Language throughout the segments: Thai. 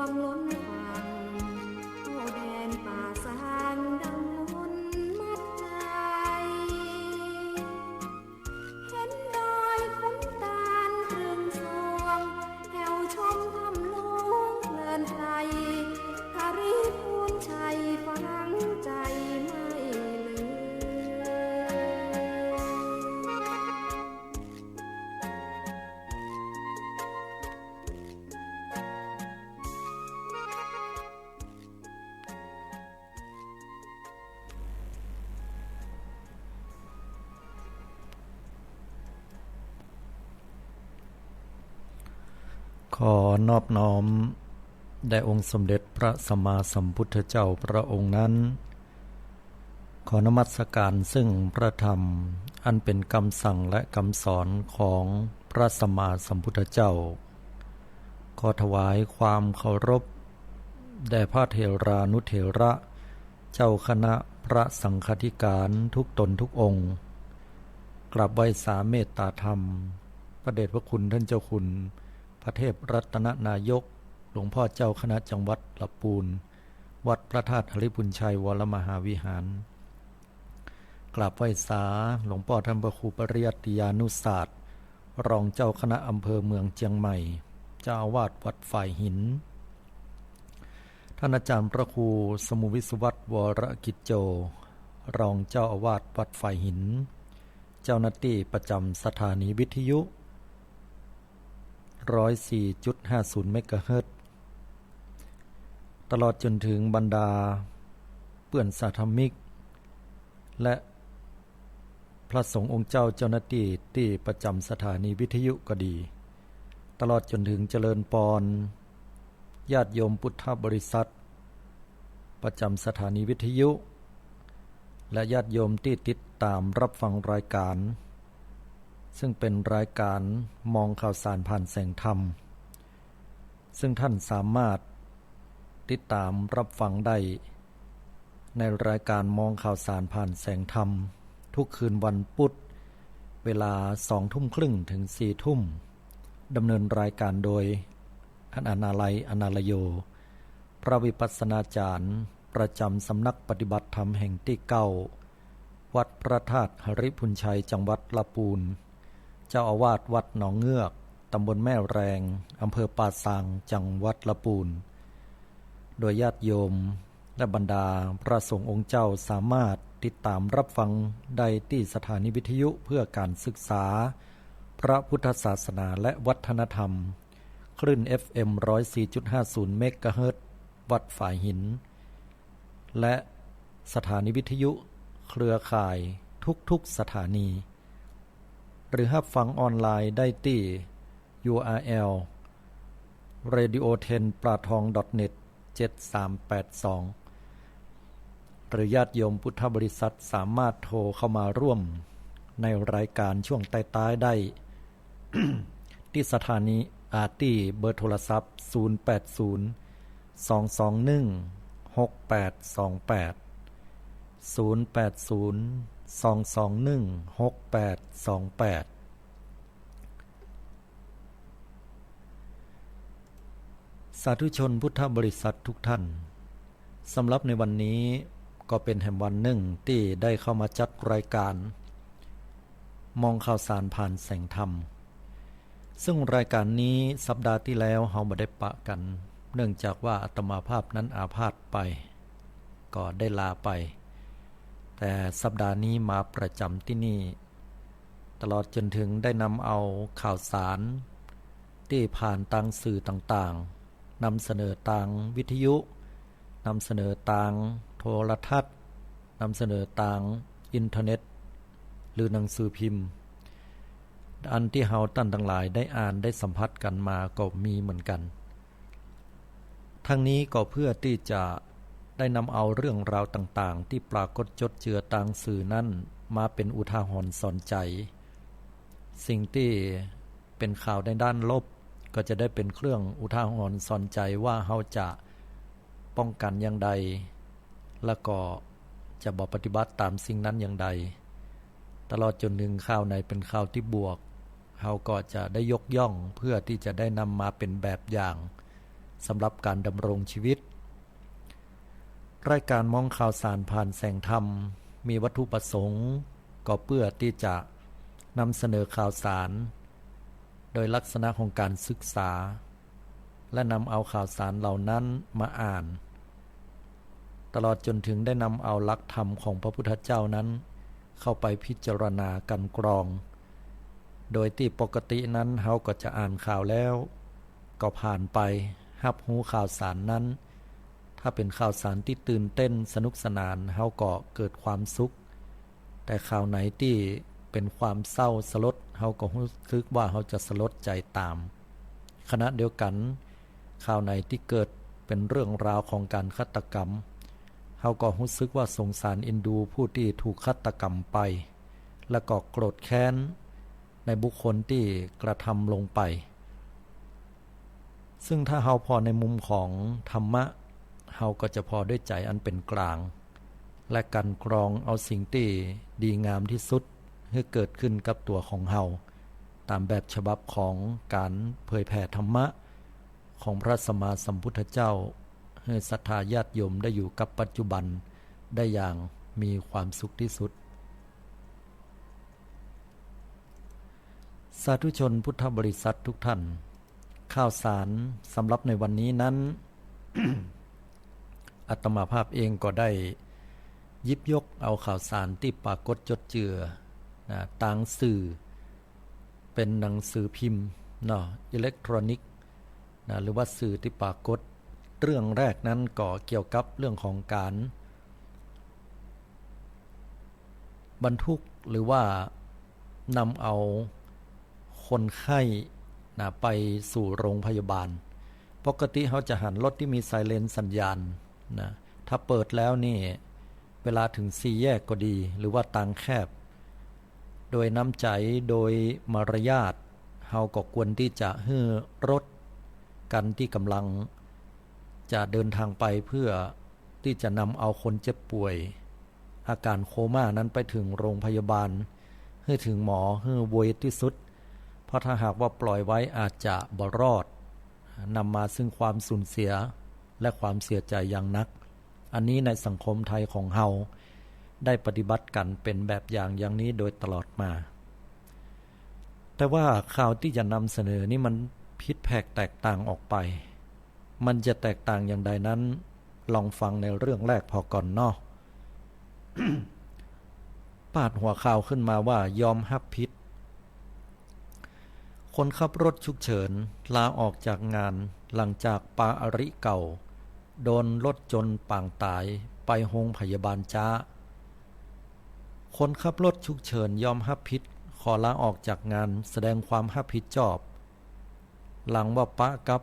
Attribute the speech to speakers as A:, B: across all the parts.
A: งล้นฝั่งเข้าแดนป่าสางดังมนมัดใจเห็นดอยคุ้มตาลเรืองสวงแถวชมทำหลวงเพลินใจคาริพูนชัยฝังใจไม่ลืม
B: ขอนอบน้อมแด่องค์สมเด็จพระสัมมาสัมพุทธเจ้าพระองค์นั้นขอนมัสการซึ่งพระธรรมอันเป็นคำสั่งและคำสอนของพระสัมมาสัมพุทธเจ้าขอถวายความเคารพแด่พระเถรานุเถระเจ้าคณะพระสังฆาธิการทุกตนทุกองค์กราบไหว้สาเมตตาธรรมพระเดชพระคุณท่านเจ้าคุณพระเทพรัตนนายกหลวงพ่อเจ้าคณะจังหวัดลำพูนวัดพระธาตุหฤบุญชัยวรมหาวิหารกราบไหว้สาหลวงพ่อท่านพระครูปริยัติยานุศาสตร์รองเจ้าคณะอำเภอเมืองเชียงใหม่เจ้าอาวาสวัดฝ่ายหินท่านอาจารย์พระครูสมุวิศวัตรวรกิจโจรองเจ้าอาวาสวัดฝ่ายหินเจ้าหน้าที่ประจำสถานีวิทยุ104.50 เมกะเฮิรตซ์ตลอดจนถึงบรรดาเพื่อนสาธมิกและพระสงฆ์องค์เจ้าเจ้าหน้าที่ที่ประจำสถานีวิทยุก็ดีตลอดจนถึงเจริญปรญาติโยมพุทธบริษัทประจำสถานีวิทยุและญาติโยมที่ติดตามรับฟังรายการซึ่งเป็นรายการมองข่าวสารผ่านแสงธรรมซึ่งท่านสามารถติดตามรับฟังได้ในรายการมองข่าวสารผ่านแสงธรรมทุกคืนวันพุธเวลา 20:30 ถึง 4:00 นดำเนินรายการโดยท่านอนาลัยอนาลโยพระวิปัสสนาจารย์ประจำสำนักปฏิบัติธรรมแห่งที่ 9วัดพระธาตุหฤบุญชัยจังหวัดลำพูนเจ้าอาวาสวัดหนองเงือกตำบลแม่แรงอำเภอป่าซางจังหวัดลำพูนโดยญาติโยมและบรรดาพระสงฆ์องค์เจ้าสามารถติดตามรับฟังได้ที่สถานีวิทยุเพื่อการศึกษาพระพุทธศาสนาและวัฒนธรรมคลื่น FM 104.50 เมกะเฮิรตซ์วัดฝ่ายหินและสถานีวิทยุเครือข่ายทุกๆสถานีหรือรับฟังออนไลน์ได้ที่ URL radio10platong.net 7382หรือญาติโยมพุทธบริษัทสามารถโทรเข้ามาร่วมในรายการช่วงใต้ๆได้ ที่สถานีที่เบอร์โทรศัพท์0802216828 สาธุชนพุทธบริษัททุกท่านสำหรับในวันนี้ก็เป็นแห่งวันหนึ่งที่ได้เข้ามาจัดรายการมองข่าวสารผ่านแสงธรรมซึ่งรายการนี้สัปดาห์ที่แล้วเราไม่ได้ปะกันเนื่องจากว่าอาตมาภาพนั้นอาพาธไปก็ได้ลาไปแต่สัปดาห์นี้มาประจำที่นี่ตลอดจนถึงได้นำเอาข่าวสารที่ผ่านทางสื่อต่างๆนำเสนอทางวิทยุนำเสนอทางโทรทัศน์นำเสนอทางอินเทอร์เน็ตหรือหนังสือพิมพ์อันที่เฮาท่านทั้งหลายได้อ่านได้สัมผัสกันมาก็มีเหมือนกันทั้งนี้ก็เพื่อที่จะได้นำเอาเรื่องราวต่างๆที่ปรากฏจดเจือทางสื่อนั้นมาเป็นอุทาหรณ์สอนใจสิ่งที่เป็นข่าวในด้านลบก็จะได้เป็นเครื่องอุทาหรณ์สอนใจว่าเฮาจะป้องกันอย่างใดแล้วก็จะบ่ปฏิบัติตามสิ่งนั้นอย่างใดตลอดจนถึงข่าวไหนเป็นข่าวที่บวกเฮาก็จะได้ยกย่องเพื่อที่จะได้นำมาเป็นแบบอย่าง สำหรับการดำรงชีวิตรายการมองข่าวสารผ่านแสงธรรมมีวัตถุประสงค์ก็เพื่อที่จะนำเสนอข่าวสารโดยลักษณะของการศึกษาและนำเอาข่าวสารเหล่านั้นมาอ่านตลอดจนถึงได้นำเอาหลักธรรมของพระพุทธเจ้านั้นเข้าไปพิจารณากันกรองโดยที่ปกตินั้นเฮาก็จะอ่านข่าวแล้วก็ผ่านไปรับรู้ข่าวสารนั้นถ้าเป็นข่าวสารที่ตื่นเต้นสนุกสนานเฮาก็เกิดความสุขแต่ข่าวไหนที่เป็นความเศร้าสลดเฮาก็รู้สึกว่าเฮาจะสลดใจตามขณะเดียวกันข่าวไหนที่เกิดเป็นเรื่องราวของการฆาตกรรมเฮาก็รู้สึกว่าสงสารเอ็นดูผู้ที่ถูกฆาตกรรมไปและก็โกรธแค้นในบุคคลที่กระทำลงไปซึ่งถ้าเฮาพอในมุมของธรรมะเฮาก็จะพอด้วยใจอันเป็นกลางและกันกรองเอาสิ่งที่ดีงามที่สุดให้เกิดขึ้นกับตัวของเฮาตามแบบฉบับของการเผยแผ่ธรรมะของพระสัมมาสัมพุทธเจ้าให้ศรัทธาญาติโยมได้อยู่กับปัจจุบันได้อย่างมีความสุขที่สุดสาธุชนพุทธบริษัททุกท่านข่าวสารสำหรับในวันนี้นั้น อาตมาภาพเองก็ได้หยิบยกเอาข่าวสารที่ปรากฏจดเจือต่างสื่อเป็นหนังสือพิมพ์อิเล็กทรอนิกส์หรือว่าสื่อที่ปรากฏเรื่องแรกนั้นก็เกี่ยวกับเรื่องของการบรรทุกหรือว่านำเอาคนไข้ไปสู่โรงพยาบาลปกติเขาจะหันรถที่มีไซเรนสัญญาณถ้าเปิดแล้วนี่เวลาถึงสี่แยกก็ดีหรือว่าทางแคบโดยน้ำใจโดยมารยาทเฮาก็ควรที่จะให้รถกันที่กำลังจะเดินทางไปเพื่อที่จะนำเอาคนเจ็บป่วยอาการโคม่านั้นไปถึงโรงพยาบาลให้ถึงหมอให้ไวที่สุดเพราะถ้าหากว่าปล่อยไว้อาจจะบ่รอดนำมาซึ่งความสูญเสียและความเสียใจอย่างนักอันนี้ในสังคมไทยของเฮาได้ปฏิบัติกันเป็นแบบอย่างนี้โดยตลอดมาแต่ว่าข่าวที่จะนำเสนอนี่มันผิดแผกแตกต่างออกไปมันจะแตกต่างอย่างใดนั้นลองฟังในเรื่องแรกพอก่อนเนาะ ปาดหัวข่าวขึ้นมาว่ายอมรับผิดคนขับรถฉุกเฉินลาออกจากงานหลังจากปาอริเก่าโดนรถจนปางตายไปโรงพยาบาลจ้าคนขับรถฉุกเฉินยอมรับผิดขอลาออกจากงานแสดงความรับผิดชอบหลังว่าปะกับ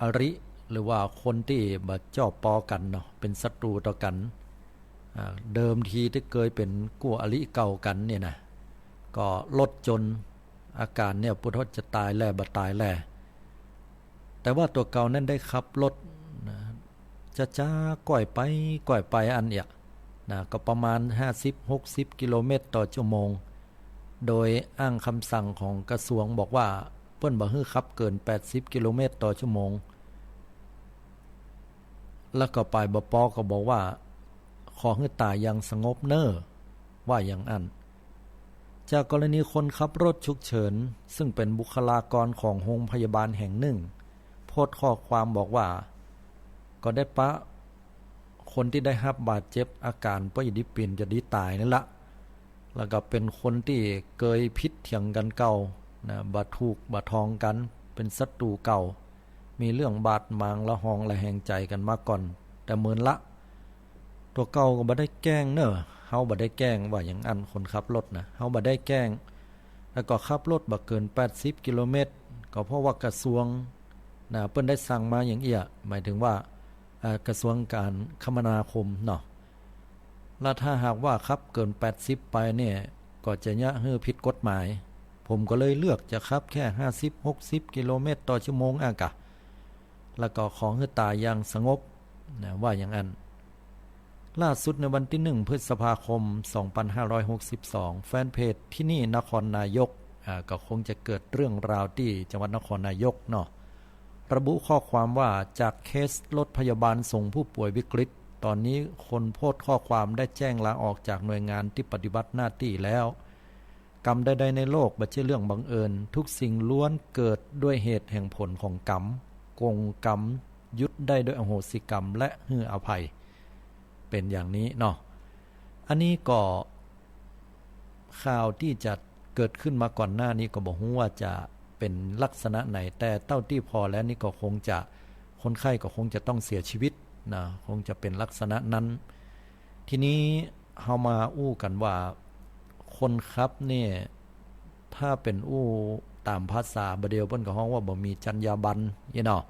B: อริหรือว่าคนที่บ่ชอบปอกันเนาะเป็นศัตรูต่อกันเดิมทีที่เคยเป็นกู้อริเก่ากันเนี่ยนะก็รถจนอาการเนี่ยพุทธจะตายแล้วบ่ตายแล้วแต่ว่าตัวเก่านั้นได้ขับรถจ้าก่อยไปอันเอียก็ประมาณ 50-60 กิโลเมตรต่อชั่วโมงโดยอ้างคำสั่งของกระทรวงบอกว่าเปิ้นบ่ให้ขับเกิน80กิโลเมตรต่อชั่วโมงแล้วก็ไปบป.ก็บอกว่าขอให้ตายอย่างสงบเน้อว่าอย่างนั้นจากกรณีคนขับรถฉุกเฉินซึ่งเป็นบุคลากรของโรงพยาบาลแห่งหนึ่งโพสต์ข้อความบอกว่าก็ได้ปะคนที่ได้รับบาดเจ็บอาการป่วยดิปินจะดีตายนั่นละแล้วก็เป็นคนที่เคยพิษเถียงกันเก่าบาดถูกบาดทองกันเป็นศัตรูเก่ามีเรื่องบาดหมางละหองละแหงใจกันมาก่อนแต่เหมือนละตัวเก่าก็บ่ได้แกล้งเนอะเฮาบ่ได้แกล้งว่าอย่างอันคนขับรถนะเฮาบ่ได้แกล้งแล้วก็ขับรถบ่เกิน80กิโลเมตรก็เพราะว่ากระทรวงเพิ่นได้สั่งมาอย่างเอี้ยหมายถึงว่ากระทรวงการคมนาคมเนาะแล้วถ้าหากว่าขับเกิน80ไปเนี่ยก็จะยะให้ผิดกฎหมายผมก็เลยเลือกจะขับแค่50-60กิโลเมตรต่อชั่วโมงกะแล้วก็ขอให้ตายอย่างสงบว่าอย่างนั้นล่าสุดในวันที่1พฤษภาคม2562แฟนเพจที่นี่นครนายกก็คงจะเกิดเรื่องราวที่จังหวัดนครนายกเนาะ ระบุข้อความว่าจากเคสรถพยาบาลส่งผู้ป่วยวิกฤตตอนนี้คนโพสต์ข้อความได้แจ้งลาออกจากหน่วยงานที่ปฏิบัติหน้าที่แล้วกรรมใดๆในโลกบ่ใช่เรื่องบังเอิญทุกสิ่งล้วนเกิดด้วยเหตุแห่งผลของกรรมกงกรรมยุดได้ด้วยอโหสิกรรมและให้อภัยเป็นอย่างนี้เนาะอันนี้ก็ข่าวที่จะเกิดขึ้นมาก่อนหน้านี้ก็บอกว่าจะเป็นลักษณะไหนแต่เต้าที่พอแล้วนี่ก็คงจะคนไข้ก็คงจะต้องเสียชีวิตนะคงจะเป็นลักษณะนั้นทีนี้เฮามาอู้กันว่าคนครับเนี่ยถ้าเป็นอู้ตามภาษาบเดียวเพิ่นก็ฮ้องว่าบ่มีจรรยาบรรณยี่เนาะ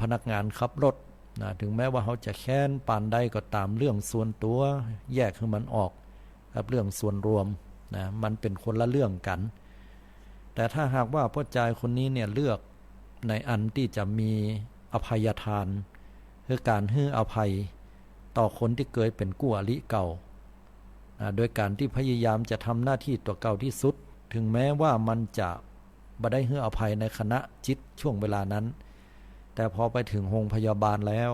B: พนักงานขับรถนะถึงแม้ว่าเขาจะแค้นปานใดก็ตามเรื่องส่วนตัวแยกให้มันออกกับเรื่องส่วนรวมนะมันเป็นคนละเรื่องกันแต่ถ้าหากว่าพ่อชายคนนี้เนี่ยเลือกในอันที่จะมีอภัยทานคือการให้อภัยต่อคนที่เคยเป็นกู้อริเก่าโดยการที่พยายามจะทำหน้าที่ตัวเก่าที่สุดถึงแม้ว่ามันจะบ่ได้ให้อภัยในขณะจิตช่วงเวลานั้นแต่พอไปถึงโรงพยาบาลแล้ว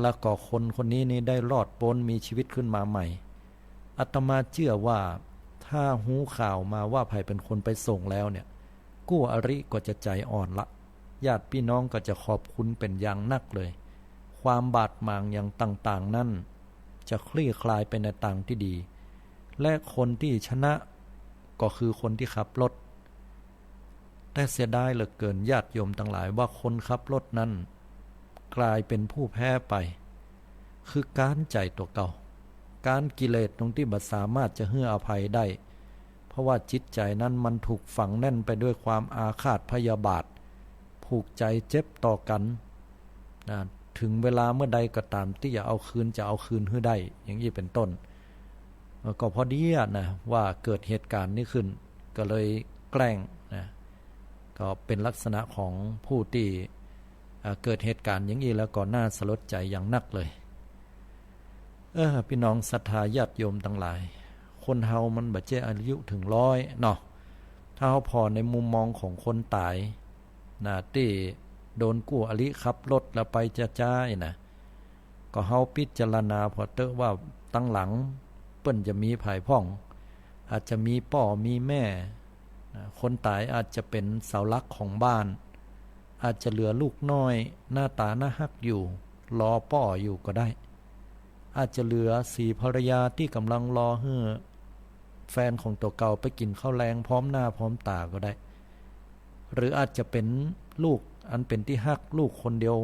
B: แล้วก็คนคนนี้นี่ได้รอดพ้นมีชีวิตขึ้นมาใหม่อาตมาเชื่อว่าถ้าหูข่าวมาว่าไผเป็นคนไปส่งแล้วเนี่ยกู้อริก็จะใจอ่อนละญาติพี่น้องก็จะขอบคุณเป็นอย่างนักเลยความบาดหมางอย่างต่างๆนั่นจะคลี่คลายไปในทางที่ดีและคนที่ชนะก็คือคนที่ขับรถแต่เสียดายเหลือเกินญาติโยมทั้งหลายว่าคนขับรถนั้นกลายเป็นผู้แพ้ไปคือการใจตัวเก่าการกิเลสตรงที่บ่สามารถจะให้อภัยได้เพราะว่าจิตใจนั้นมันถูกฝังแน่นไปด้วยความอาฆาตพยาบาทผูกใจเจ็บต่อกันนะถึงเวลาเมื่อใดก็ตามที่จะเอาคืนให้ได้อย่างนี้เป็นต้นก็พอดีนะว่าเกิดเหตุการณ์นี้ขึ้นก็เลยแกล้งนะก็เป็นลักษณะของผู้ที่เกิดเหตุการณ์อย่างนี้แล้วก็น่าสลดใจอย่างนักเลยพี่น้องศรัทธาญาติโยมทั้งหลายคนเฮามันบ่ใช่อายุถึง100เนาะถ้าเฮาพอในมุมมองของคนตายนะที่โดนกู้อริขับรถแล้วไปจะจ้ายนะก็เฮาพิจารณาพอเตอะว่าตั้งหลังเปิ้นจะมีภายพ่องอาจจะมีพ่อมีแม่คนตายอาจจะเป็นเสาหลักของบ้านอาจจะเหลือลูกน้อยหน้าตาน่าฮักอยู่รอพ่ออยู่ก็ได้อาจจะเหลือสีภรรยาที่กำลังรอให้แฟนของตัวเก่าไปกินข้าวแรงพร้อมหน้าพร้อมตาก็ได้หรืออาจจะเป็นลูกอันเป็นที่ฮักลูกคนเดียว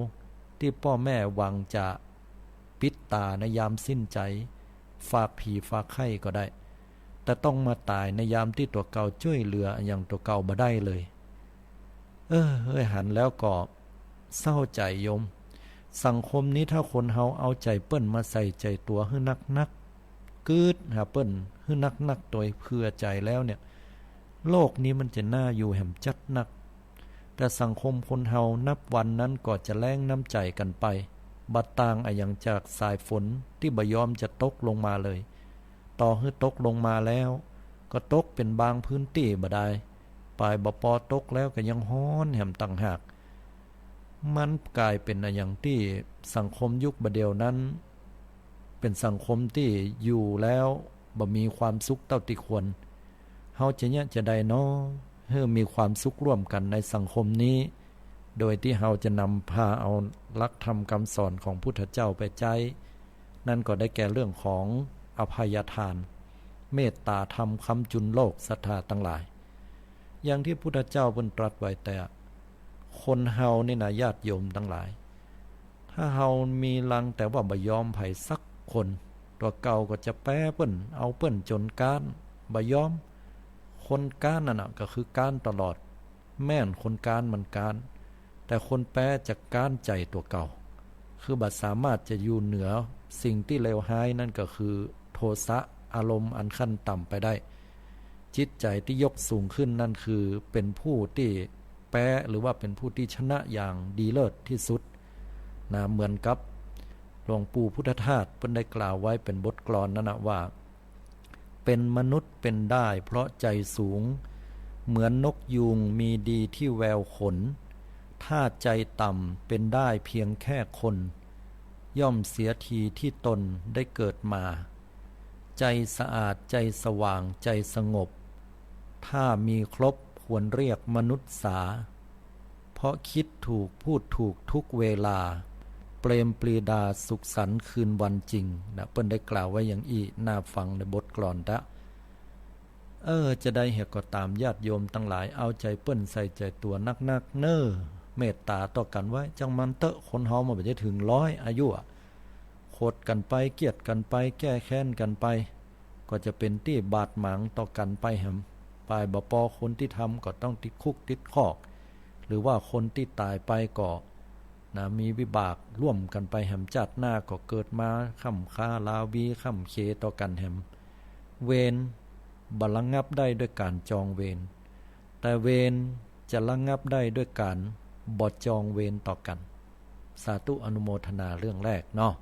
B: ที่พ่อแม่หวังจะปิดตาในยามสิ้นใจฝากผีฝากไข้ก็ได้แต่ต้องมาตายในยามที่ตัวเก่าช่วยเหลืออย่างตัวเก่าบ่ได้เลยหันแล้วก็เศร้าใจโยมสังคมนี้ถ้าคนเฮาเอาใจเปิ้นมาใส่ใจตัวให้นักๆกึดหาเปิ้นให้นักๆโดยเพื่อใจแล้วเนี่ยโลกนี้มันจะน่าอยู่แห่มจัดนักแต่สังคมคนเฮานับวันนั้นก็จะแล้งน้ำใจกันไปบัดต่างอย่างจากสายฝนที่บ่ยอมจะตกลงมาเลยต่อให้ตกลงมาแล้วก็ตกเป็นบางพื้นที่บ่ได้ปลายบ่พอตกแล้วก็ยังฮ้อนแหมต่างหากมันกลายเป็นอย่างที่สังคมยุคบัดเดียวนั้นเป็นสังคมที่อยู่แล้วบ่มีความสุขเท่าที่ควรเฮาจะได้น้อให้มีความสุขร่วมกันในสังคมนี้โดยที่เฮาจะนำพาเอาหลักธรรมคำสอนของพุทธเจ้าไปใจนั่นก็ได้แก่เรื่องของอภัยทานเมตตาธรรมคำจุนโลกศรัทธาทั้งหลายอย่างที่พุทธเจ้าเพิ่นตรัสไว้แต่คนเฮานี่นะญาติโยมทั้งหลายถ้าเฮามีลังแต่ว่าบ่ยอมไผสักคนตัวเก่าก็จะแป้เปิ้นเอาเปิ้นจนก้านบ่ยอมคนก้านนั่นน่ะก็คือก้านตลอดแม่นคนก้านมันก้านแต่คนแป้จะก้านใจตัวเก่าคือบ่สามารถจะอยู่เหนือสิ่งที่เลวร้ายนั่นก็คือโทสะอารมณ์อันขั้นต่ำไปได้จิตใจที่ยกสูงขึ้นนั่นคือเป็นผู้ที่แป้หรือว่าเป็นผู้ที่ชนะอย่างดีเลิศที่สุดนะเหมือนกับหลวงปู่พุทธทาสเพิ่นได้กล่าวไว้เป็นบทกลอนนั่นนะว่าเป็นมนุษย์เป็นได้เพราะใจสูงเหมือนนกยูงมีดีที่แววขน ถ้าใจต่ำเป็นได้เพียงแค่คนย่อมเสียทีที่ตนได้เกิดมาใจสะอาดใจสว่างใจสงบถ้ามีครบควรเรียกมนุษย์สาเพราะคิดถูกพูดถูกทุกเวลาเปรมปรีดาสุขสันต์คืนวันจริงนะเปิ้นได้กล่าวไว้อย่างอี้น่าฟังในบทกลอนตะจะได้เหตุก็ตามญาติโยมทั้งหลายเอาใจเปิ้นใส่ใจตัวนักๆเน้อเมตตาต่อกันไว้จังมันเตอะคนเฮามันบ่ได้ถึง100อายุโคดกันไปเกลียดกันไปแก้แค้นกันไปก็จะเป็นที่บาดหมางต่อกันไปแหมปลายบ่ปอคนที่ทำก็ต้องติดคุกติดคอกหรือว่าคนที่ตายไปก็นะมีวิบากร่วมกันไปแหมจัดหน้าก็เกิดมาค่ำค้าลาวีค่ำเคต่อกันแหมเวรบ่ระงับได้ด้วยการจองเวรแต่เวรจะระงับได้ด้วยการบ่จองเวรต่อกันสาธุอนุโมทนาเรื่องแรกเนาะ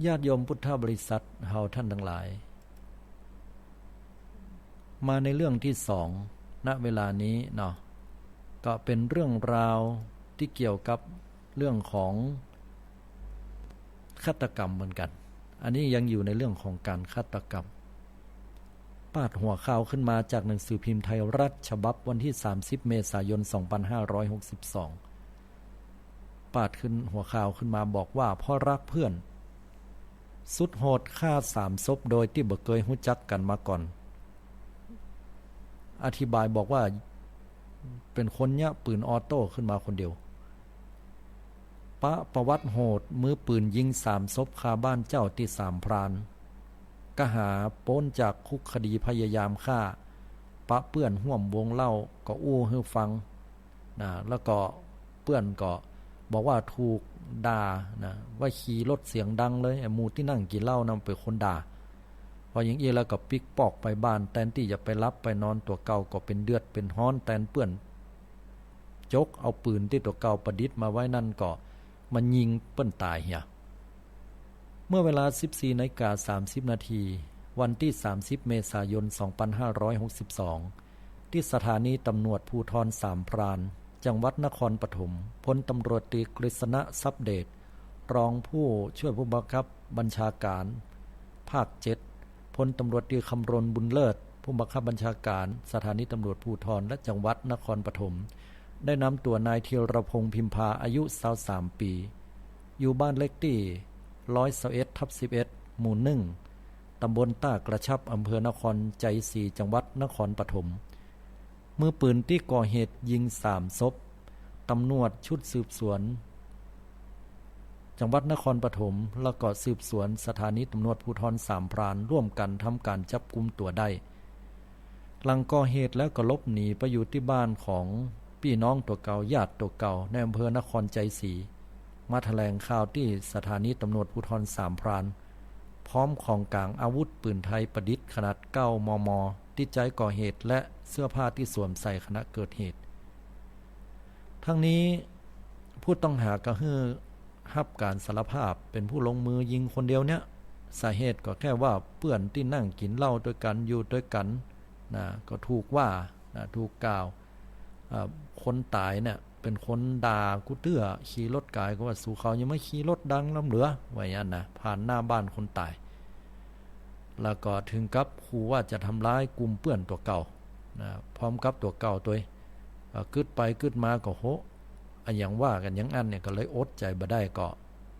B: ญาติโยมพุทธบริษัทเฮาท่านทั้งหลายมาในเรื่องที่สองณเวลานี้เนาะก็เป็นเรื่องราวที่เกี่ยวกับเรื่องของฆาตกรรมเหมือนกันอันนี้ยังอยู่ในเรื่องของการฆาตกรรมปาดหัวข่าวขึ้นมาจากหนังสือพิมพ์ไทยรัฐฉบับวันที่30เมษายน2562ปาดขึ้นหัวข่าวขึ้นมาบอกว่าพ่อรักเพื่อนสุดโหดฆ่า3ศพโดยที่บ่เคยรู้จักกันมาก่อนอธิบายบอกว่าเป็นคนยะปืนออโต้ขึ้นมาคนเดียวประวัติโหดมือปืนยิง3ศพคาบ้านเจ้าที่3พรานกหาพ้นจากคุกคดีพยายามฆ่าปะเปื้อนห่วมวงเล่าก็อู้ให้ฟังนะแล้วก็เปื้อนก็บอกว่าถูกด่านะว่าขี่รถเสียงดังเลยไอ้หมู่ที่นั่งกินเหล้านำไปคนด่าพออย่างนี้แล้วก็ปิกปอกไปบ้านแทนที่จะไปรับไปนอนตัวเก่าก็เป็นเดือดเป็นฮ้อนแทนเปื้อนจกเอาปืนที่ตัวเก่าประดิษฐ์มาไว้นั่นก็มันยิงเปิ้นตายเหียเมื่อเวลา 14:30 นาทีวันที่30เมษายน2562ที่สถานีตำรวจภูธรสามพรานจังหวัดนครปฐมพลตำรวจตรีกฤษณะทรัพย์เดชรองผู้ช่วยผู้บังคับบัญชาการภาค7พลตำรวจตรีคำรณบุญเลิศผู้บังคับบัญชาการสถานีตำรวจภูธรและจังหวัดนครปฐมได้นำตัวนายธีรพงษ์พิมพาอายุ23ปีอยู่บ้านเลขที่121/11หมู่1ตำบลต้ากระชับอำเภอนครใจศรีจังหวัดนครปฐมมือปืนที่ก่อเหตุยิง3ศพตำรวจชุดสืบสวนจังหวัดนครปฐมแล้วก็สืบสวนสถานีตำรวจภูธรสามพรานร่วมกันทำการจับกุมตัวได้หลังก่อเหตุแล้วก็หลบหนีไปอยู่ที่บ้านของพี่น้องตัวเก่าญาติตัวเก่าในอำเภอนครใจศรีมาแถลงข่าวที่สถานีตำรวจภูธรสามพรานพร้อมของกลางอาวุธปืนไทยประดิษฐ์ขนาด9 มม.ที่ใช้ก่อเหตุและเสื้อผ้าที่สวมใส่ขณะเกิดเหตุทั้งนี้ผู้ต้องหาก็คือรับการสารภาพเป็นผู้ลงมือยิงคนเดียวเนี่ยสาเหตุก็แค่ว่าเพื่อนที่นั่งกินเหล้าด้วยกันอยู่ด้วยกันนะก็ถูกว่านะถูกกล่าวคนตายเนี่ยเป็นคนด่ากูเตื้อขี่รถกายก็ว่าสู่เขายังไม่ขี่รถดังล้ำเหลือไว้ยันนะผ่านหน้าบ้านคนตายแล้วก็ถึงกับขู่ว่าจะทำร้ายกลุ่มเพื่อนตัวเก่านะพร้อมกับตัวเก่าตัวกึดไปกึดมาก็โหอย่างว่ากันอย่างอันเนี่ยก็เลยอดใจบ่ได้ก็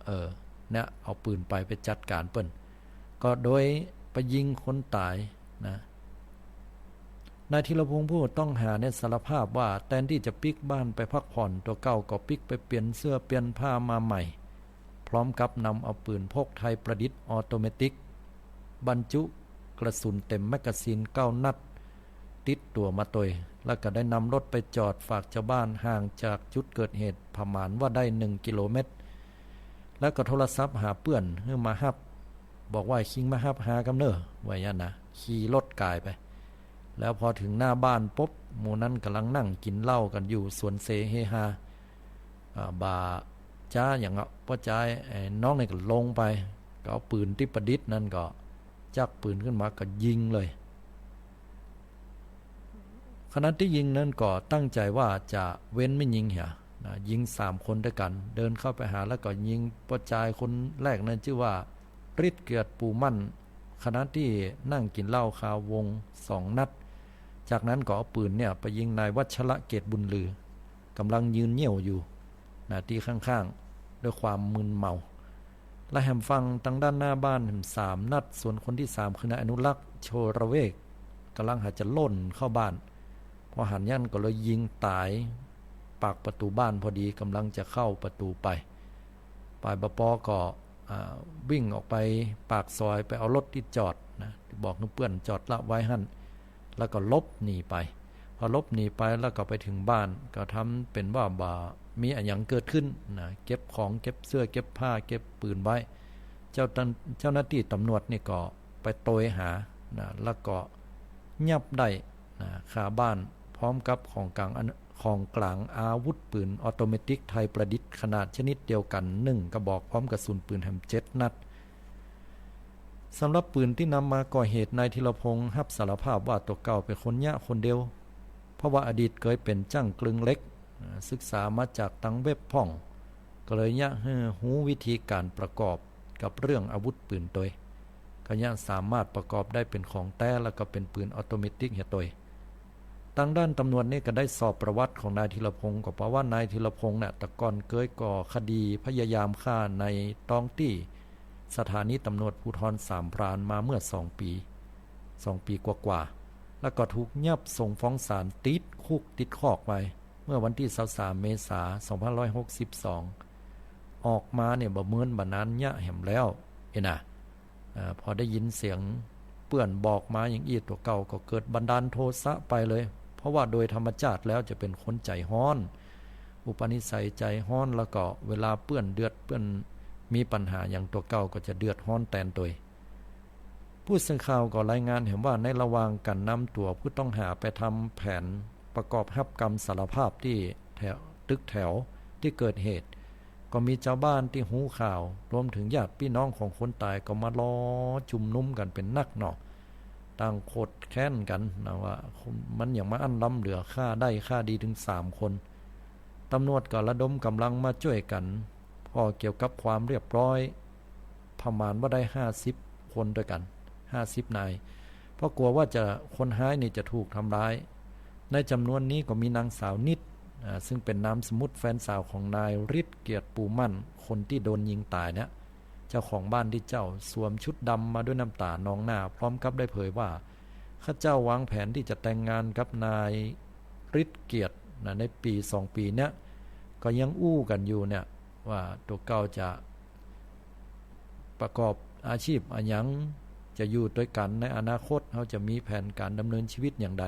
B: เนี่ยเอาปืนไปจัดการเปิ้นก็โดยไปยิงคนตายนะนายธีรพงษ์ผู้ต้องหาเนี่ยสารภาพว่าแทนที่จะปิกบ้านไปพักผ่อนตัวเก่าก็ปิกไปเปลี่ยนเสื้อเปลี่ยนผ้ามาใหม่พร้อมกับนำเอาปืนพกไทยประดิษฐ์ออโตเมติกบรรจุกระสุนเต็มแมกกาซีน9 นัดติดตัวมาตัวแล้วก็ได้นำรถไปจอดฝากชาวบ้านห่างจากจุดเกิดเหตุประมาณว่าได้1 กิโลเมตรแล้วก็โทรศัพท์หาเพื่อนเพื่อมาฮับบอกว่าคิงมาฮับหากำเนิดไว้ยันนะขี่รถกายไปแล้วพอถึงหน้าบ้านปุ๊บหมู่นั้นกำลังนั่งกินเหล้ากันอยู่สวนเซเฮฮาบาจ้าอย่างพ่อจ้าน้องนี่ก็ลงไปก็เอาปืนที่ประดิษฐ์นั่นก็จักปืนขึ้นมาก็ยิงเลย ขณะที่ยิงนั้นก็ตั้งใจว่าจะเว้นไม่ยิงเหี่ยนะยิง3คนด้วยกันเดินเข้าไปหาแล้วก็ยิงประจายคนแรกนั้นชื่อว่าฤทธิ์เกียรติปูมั่นขณะที่นั่งกินเหล้าคาวง2 นัดจากนั้นก็เอาปืนเนี่ยไปยิงนายวัชระเกตบุญลือกำลังยืนเหี่ยวอยู่นะที่ข้างๆด้วยความมึนเมาและแหมฟังทางด้านหน้าบ้าน3 นัดส่วนคนที่3คือนายอนุรักษ์โชระเวกกำลังหาจะล่นเข้าบ้านพอหันยันก็เลยยิงตายปากประตูบ้านพอดีกำลังจะเข้าประตูไปปายบปอก็วิ่งออกไปปากซอยไปเอารถที่จอดนะบอกเพื่อนจอดละไว้หั่นแล้วก็ลบหนีไปพอลบหนีไปแล้วก็ไปถึงบ้านก็ทำเป็นว่ามีอะไรอย่างเกิดขึ้นนะเก็บของเก็บเสื้อเก็บผ้าเก็บปืนไว้เจ้าหน้าที่ตำรวจนี่ก็ไปโตยหานะแล้วก็ยับได้นะคาบ้านพร้อมกับของกลางอาวุธปืนออโตเมติกไทยประดิษฐ์ขนาดชนิดเดียวกัน1 กระบอกพร้อมกระสุนปืนแฮม7 นัดสำหรับปืนที่นำมาก่อเหตุนายธีรพงษ์รับสารภาพว่าตัวเก่าเป็นคนยะคนเดียวเพราะว่าอดีตเคยเป็นจ้างกลึงเล็กศึกษามาจากตังเว็บพ่องก็เลยยะหูวิธีการประกอบกับเรื่องอาวุธปืนตัวก็ยะสามารถประกอบได้เป็นของแท้แล้วก็เป็นปืนออโตเมติกเหี่ยตัวทางด้านตำรวจนี่ก็ได้สอบประวัติของนายธีรพงษ์ก็เพราะว่านายธีรพงษ์เนี่ยแต่ก่อนเคยก่อคดีพยายามฆ่าในท้องที่สถานีตำรวจภูธรสามพรานมาเมื่อ2 ปีกว่าๆแล้วก็ถูกยับส่งฟ้องศาลติดคุกติดคอกไปเมื่อวันที่23 เมษายน 2562ออกมาเนี่ยบ่เหมือนบัดนั้นยะแหมแล้วนะพอได้ยินเสียงเปื่อนบอกมาอย่างอีตัวเก่าก็เกิดบันดาลโทสะไปเลยเพราะว่าโดยธรรมชาติแล้วจะเป็นคนใจฮ้อนอุปนิสัยใจฮ้อนแล้วก็เวลาเปื่อนเดือดเปื่อนมีปัญหาอย่างตัวเก่าก็จะเดือดฮ้อนแทนตัวผู้สื่อข่าวก็รายงานเห็นว่าในระหว่างการนำตัวผู้ต้องหาไปทำแผนประกอบรับกรรมสารภาพที่ตึกแถวที่เกิดเหตุก็มีชาวบ้านที่หูข่าวรวมถึงญาติพี่น้องของคนตายก็มารอจุ่มนุมกันเป็นนักหนอต่างโคตรแค้นกันนะว่ามันอย่างมาอันล้ำเหลือฆ่าได้ฆ่าดีถึง3 คนตำรวจก็ระดมกำลังมาช่วยกันพอเกี่ยวกับความเรียบร้อยประมาณว่าได้50 คนด้วยกัน50 นายเพราะกลัวว่าจะคนหายนี่จะถูกทำร้ายในจำนวนนี้ก็มีนางสาวนิดซึ่งเป็นนามสมมุติแฟนสาวของนายฤทธิ์เกียรติปูมั่นคนที่โดนยิงตายเนี่ยเจ้าของบ้านที่เจ้าสวมชุดดำมาด้วยน้ำตานองหน้าพร้อมกับได้เผยว่าข้าเจ้าวางแผนที่จะแต่งงานกับนายฤทธิ์เกียรติในปี2 ปีเนี้ยก็ยังอู้กันอยู่เนี่ยว่าตัวเก่าจะประกอบอาชีพอะไรยังจะอยู่ด้วยกันในอนาคตเขาจะมีแผนการดำเนินชีวิตอย่างใด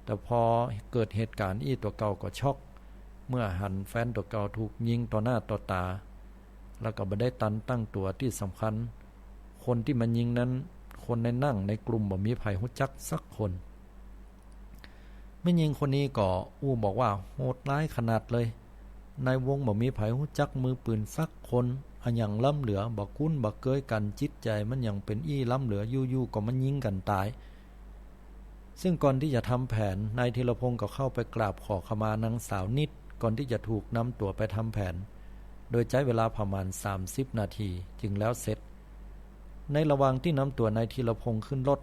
B: แต่พอเกิดเหตุการณ์ตัวเก่าก็ช็อกเมื่อหันแฟนตัวเก่าถูกยิงต่อหน้าต่อตาแล้วก็ไม่ได้ตั้งตัวที่สำคัญคนที่มันยิงนั้นคนในนั่งในกลุ่มบ่มีไผรู้จักสักคนไม่ยิงคนนี้ก็บอกว่าโหดร้ายขนาดเลยในวงบ่มีไผรู้จักมือปืนสักคนอันอย่างล้ำเหลือบ่คุ้นบ่เกยกันจิตใจมันยังเป็นล้ำเหลืออยู่ๆก็มันยิงกันตายซึ่งก่อนที่จะทำแผนนายธีรพงศ์ก็เข้าไปกราบขอขมานางสาวนิดก่อนที่จะถูกนำตัวไปทำแผนโดยใช้เวลาประมาณ30 นาทีจึงแล้วเสร็จในระหว่างที่นำตัวนายธีรพงศ์ขึ้นรถ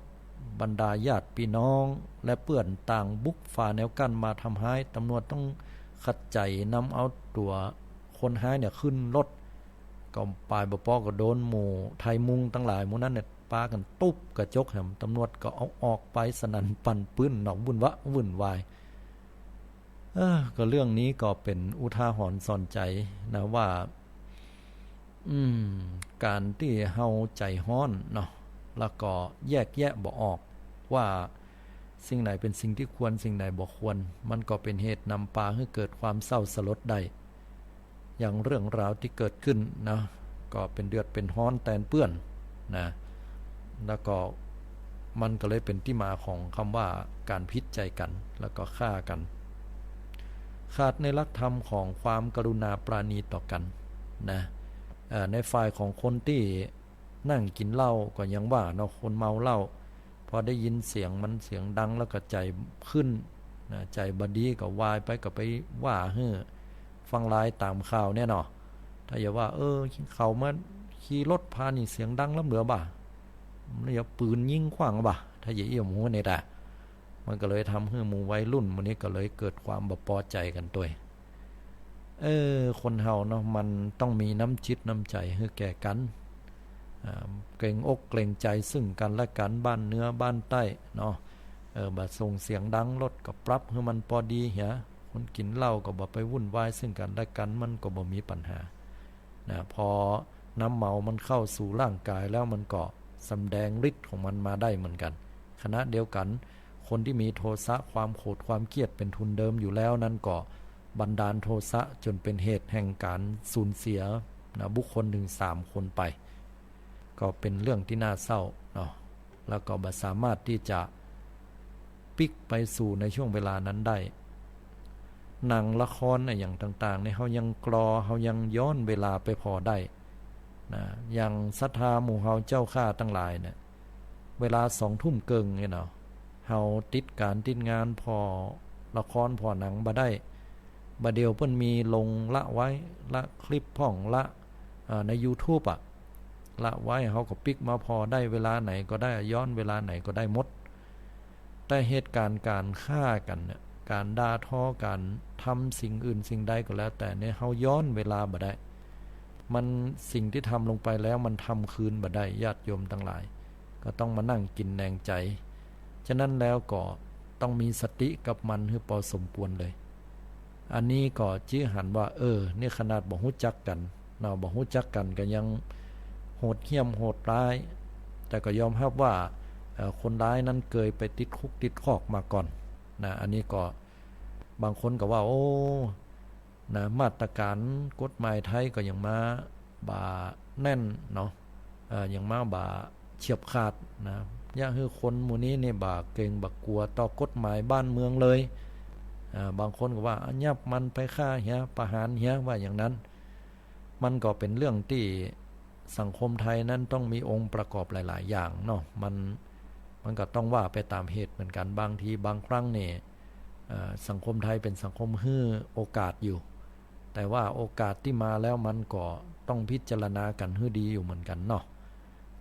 B: บรรดาญาติพี่น้องและเพื่อนต่างบุกฝ่าแนวกั้นมาทำร้ายตำรวจต้องขัดใจนำเอาตัวคนหายเนี่ยขึ้นรถก็ปลายบปอก็โดนหมู่ไทยมุงทั้งหลายหมู่นั้นเนี่ยปากันตุ๊บกระจกแหมตำรวจก็เอาออกไปสนั่นปั่นปื้นหนองวุ่นวายก็เรื่องนี้ก็เป็นอุทาหรณ์สอนใจนะว่าการที่เฮาใจฮ้อนเนาะแล้วก็แยกแยะบ่ออกว่าสิ่งไหนเป็นสิ่งที่ควรสิ่งไหนบ่ควรมันก็เป็นเหตุนำพาให้เกิดความเศร้าสลดได้อย่างเรื่องราวที่เกิดขึ้นนะก็เป็นเดือดเป็นฮ้อนแตนเปื้อนนะแล้วก็มันก็เลยเป็นที่มาของคำว่าการพิษใจกันแล้วก็ฆ่ากันขาดในหลักธรรมของความกรุณาปราณีต่อกันนะในฝ่ายของคนที่นั่งกินเหล้าก็ยังว่าเนาะคนเมาเหล้าพอได้ยินเสียงมันเสียงดังแล้วก็ใจขึ้น นะใจบดีก็วายไปก็ไปว่าฟังลายตามข่าวเนี่ยเนาะถ้าอย่าว่าเขามาขี่รถพานี่เสียงดังล้ำเหลือบ่ามันอย่าปืนยิงขว้างบ่าถ้าอย่าเอี่ยมหัวเนี่ยแต่มันก็เลยทำให้หมู่วัยรุ่นมันนี้ก็เลยเกิดความบ่พอใจกันตัวคนเฮาเนาะมันต้องมีน้ำจิตน้ำใจให้แก่กันเกรงอกเกรงใจซึ่งกันและกันบ้านเนื้อบ้านใต้เนาะบัดส่งเสียงดังรถก็ปรับให้มันพอดีเหียคนกินเหล้าก็บ่ไปวุ่นวายซึ่งกันและกันมันก็บ่มีปัญหานะพอน้ำเมามันเข้าสู่ร่างกายแล้วมันก็สำแดงฤทธิ์ของมันมาได้เหมือนกันขณะเดียวกันคนที่มีโทสะความโกรธความเกลียดเป็นทุนเดิมอยู่แล้วนั้นก็บันดาลโทสะจนเป็นเหตุแห่งการสูญเสียนะบุคคลถึง3 คนไปก็เป็นเรื่องที่น่าเศร้าเนาะแล้วก็บ่สามารถที่จะปิกไปสู่ในช่วงเวลานั้นได้หนังละครอย่างต่างๆเนี่ยเฮายังกรอเฮายังย้อนเวลาไปพอได้นะอย่างศรัทธาหมู่เฮาเจ้าข้าทั้งหลายเนี่ยเวลา20:00 นเนี่ยเนาะเฮาติดการติดงานพอละครพอหนังบ่ได้บ่เดียวเพิ่นมีลงละไว้ละคลิปพ่องละใน YouTube ละไว้เฮาก็ปิกมาพอได้เวลาไหนก็ได้ย้อนเวลาไหนก็ได้หมดแต่เหตุการณ์การฆ่ากันเนี่ยการด่าทอการทำสิ่งอื่นสิ่งใดก็แล้วแต่เนี่ยเฮาย้อนเวลาบ่ได้มันสิ่งที่ทำลงไปแล้วมันทำคืนบ่ได้ญาติโยมทั้งหลายก็ต้องมานั่งกินแหนงใจฉะนั้นแล้วก็ต้องมีสติกับมันให้พอสมควรเลยอันนี้ก็ชี้หันว่านี่ขนาดบ่ฮู้จักกันเนาะบ่ฮู้จักกันก็ยังโหดเหี้ยมโหดร้ายแต่ก็ยอมรับว่าคนร้ายนั้นเคยไปติดคุกติดคอกมาก่อนนะอันนี้ก็บางคนก็ว่านะมาตรการกฎหมายไทยก็ยังมาบ่าแน่นเนาะยังมาบ่าเฉียบขาดนะอย่าให้คนหมู่นี้เนี่ยบ่าเก่งบ่กลัวต่อกฎหมายบ้านเมืองเลยบางคนก็ว่ายับมันไปฆ่าเหี้ยประหารเหี้ยว่าอย่างนั้นมันก็เป็นเรื่องที่สังคมไทยนั้นต้องมีองค์ประกอบหลายๆอย่างเนาะมันก็ต้องว่าไปตามเหตุเหมือนกันบางทีบางครั้งเนี่ยสังคมไทยเป็นสังคมให้โอกาสอยู่แต่ว่าโอกาสที่มาแล้วมันก็ต้องพิจารณากันให้ดีอยู่เหมือนกันเนาะ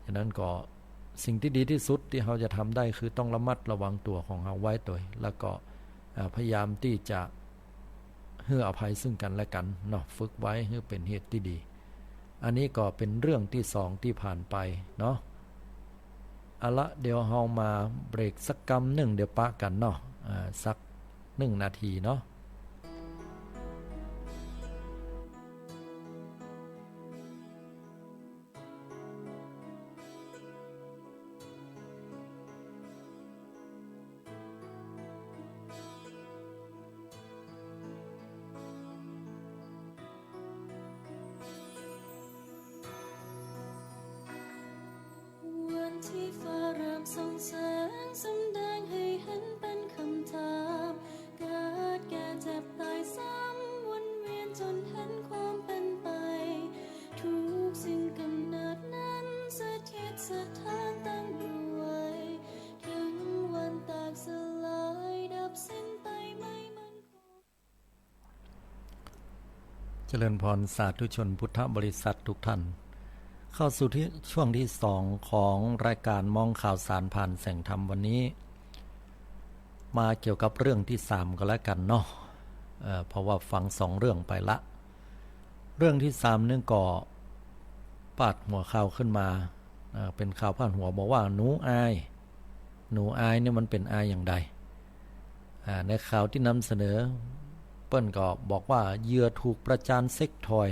B: ฉะนั้นก็สิ่งที่ดีที่สุดที่เราจะทำได้คือต้องระมัดระวังตัวของเราไว้ตัวแล้วก็พยายามที่จะให้อภัยซึ่งกันและกันเนาะฝึกไว้ให้เป็นเหตุที่ดีอันนี้ก็เป็นเรื่องที่2ที่ผ่านไปเนาะเอาละเดี๋ยวเรามาเบรกสักกำหนึ่งเดี๋ยวปะกันเนาะสัก1 นาทีเนาะ
C: ที่ฟ้าเริ่มส่องแสงสำแดงให้เห็นเป็นคำถามเกิดแก่เจ็บตายซ้ำวนเวียนจนเห็นความเป็นไปทุกสิ่งกำเนิดนั้นสถิตสถานตั้งอยู่ไว้ถึงวันแตกสลายดับสิ้นไปไม่มันคง
B: เจริญพรสาธุชนพุทธบริษัททุกท่านเข้าสู่ที่ช่วงที่2ของรายการมองข่าวสารผ่านแสงธรรมวันนี้มาเกี่ยวกับเรื่องที่3ก็แล้วกันเนาะเพราะว่าฟัง2เรื่องไปละเรื่องที่3นึงก็ปาดหัวข่าวขึ้นมาเป็นข่าวพาดหัวบอกว่าหนูอายเนี่ยมันเป็นอายอย่างใดในข่าวที่นำเสนอเปิ้นก็บอกว่าเหยื่อถูกประจานเซ็กทอย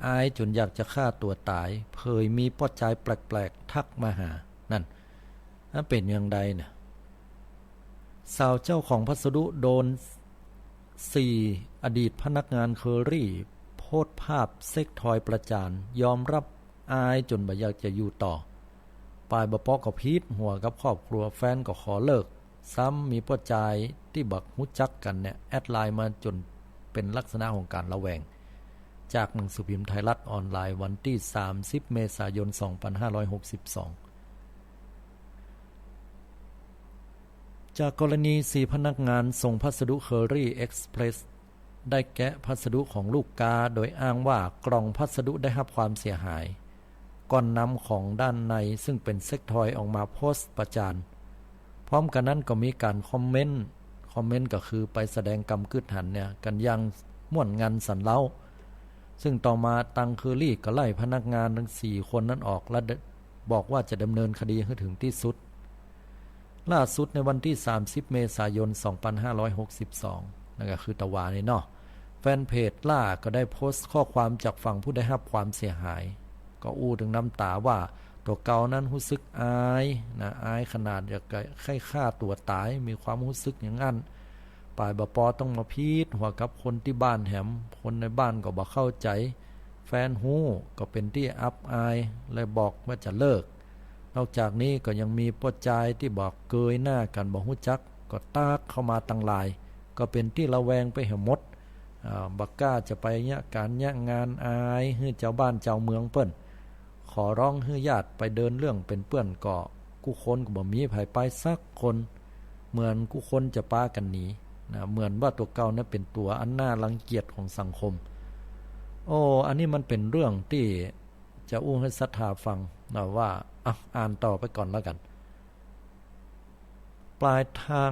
B: อายจนอยากจะฆ่าตัวตายเผยมีป้อใจแปลกๆทักมาหานั่นเป็นอย่างใดเนี่ยสาวเจ้าของพัสดุโดน4อดีตพนักงานเคอรี่โพสต์ภาพเซ็กทอยประจานยอมรับอายจนบ่อยากจะอยู่ต่อปลายบ่ปอก็พีดหัวกับครอบครัวแฟนก็ขอเลิกซ้ำมีป้อใจที่บักฮู้จักกันเนี่ยแอดไลน์มาจนเป็นลักษณะของการระแวงจากหนังสือพิมพ์ไทยรัฐออนไลน์วันที่30 เมษายน 2562 จ จากกรณี4พนักงานส่งพัสดุเคอรี่เอ็กซ์เพรสได้แกะพัสดุของลูกค้าโดยอ้างว่ากล่องพัสดุได้รับความเสียหายก่อนนำของด้านในซึ่งเป็นเซ็กทอยออกมาโพสต์ประจานพร้อมกันนั้นก็มีการคอมเมนต์ก็คือไปแสดงกำกึดหันเนี่ยกันยังม่วนงันสันเล้าซึ่งต่อมาตังเคอรี่ก็ไล่พนักงานทั้ง4คนนั้นออกและบอกว่าจะดำเนินคดีให้ถึงที่สุดล่าสุดในวันที่30เมษายน2562นั่นก็คือตะวานี่เนาะแฟนเพจล่าก็ได้โพสต์ข้อความจากฝั่งผู้ได้รับความเสียหายก็อู้ถึงน้ำตาว่าตัวเก่านั้นรู้สึกอายขนาดอยากฆ่าตัวตายมีความรู้สึกอย่างนั้นป่ายบปอต้องมาพีดหัวกับคนที่บ้านแหมคนในบ้านก็บ่เข้าใจแฟนฮู้ก็เป็นที่อับอายเลยบอกว่าจะเลิกนอกจากนี้ก็ยังมีป้อจายที่บอกเกยหน้ากันบ่ฮู้จักก็ตากเข้ามาตั้งหลายก็เป็นที่ระแวงไปเหี่ยหมดบักกล้าจะไปการงานอายให้เจ้าบ้านเจ้าเมืองเปิ้นขอร้องให้ญาติไปเดินเรื่องเป็นเปื้อนก็กู้คนก็บ่มีไผไปสักคนเหมือนกู้คนจะป้ากันหนีเหมือนว่าตัวเก่านั้นเป็นตัวอันน่ารังเกียจของสังคมอันนี้มันเป็นเรื่องที่จะอู้ให้ศรัทธาฟังนะว่าอ่านต่อไปก่อนแล้วกันปลายทาง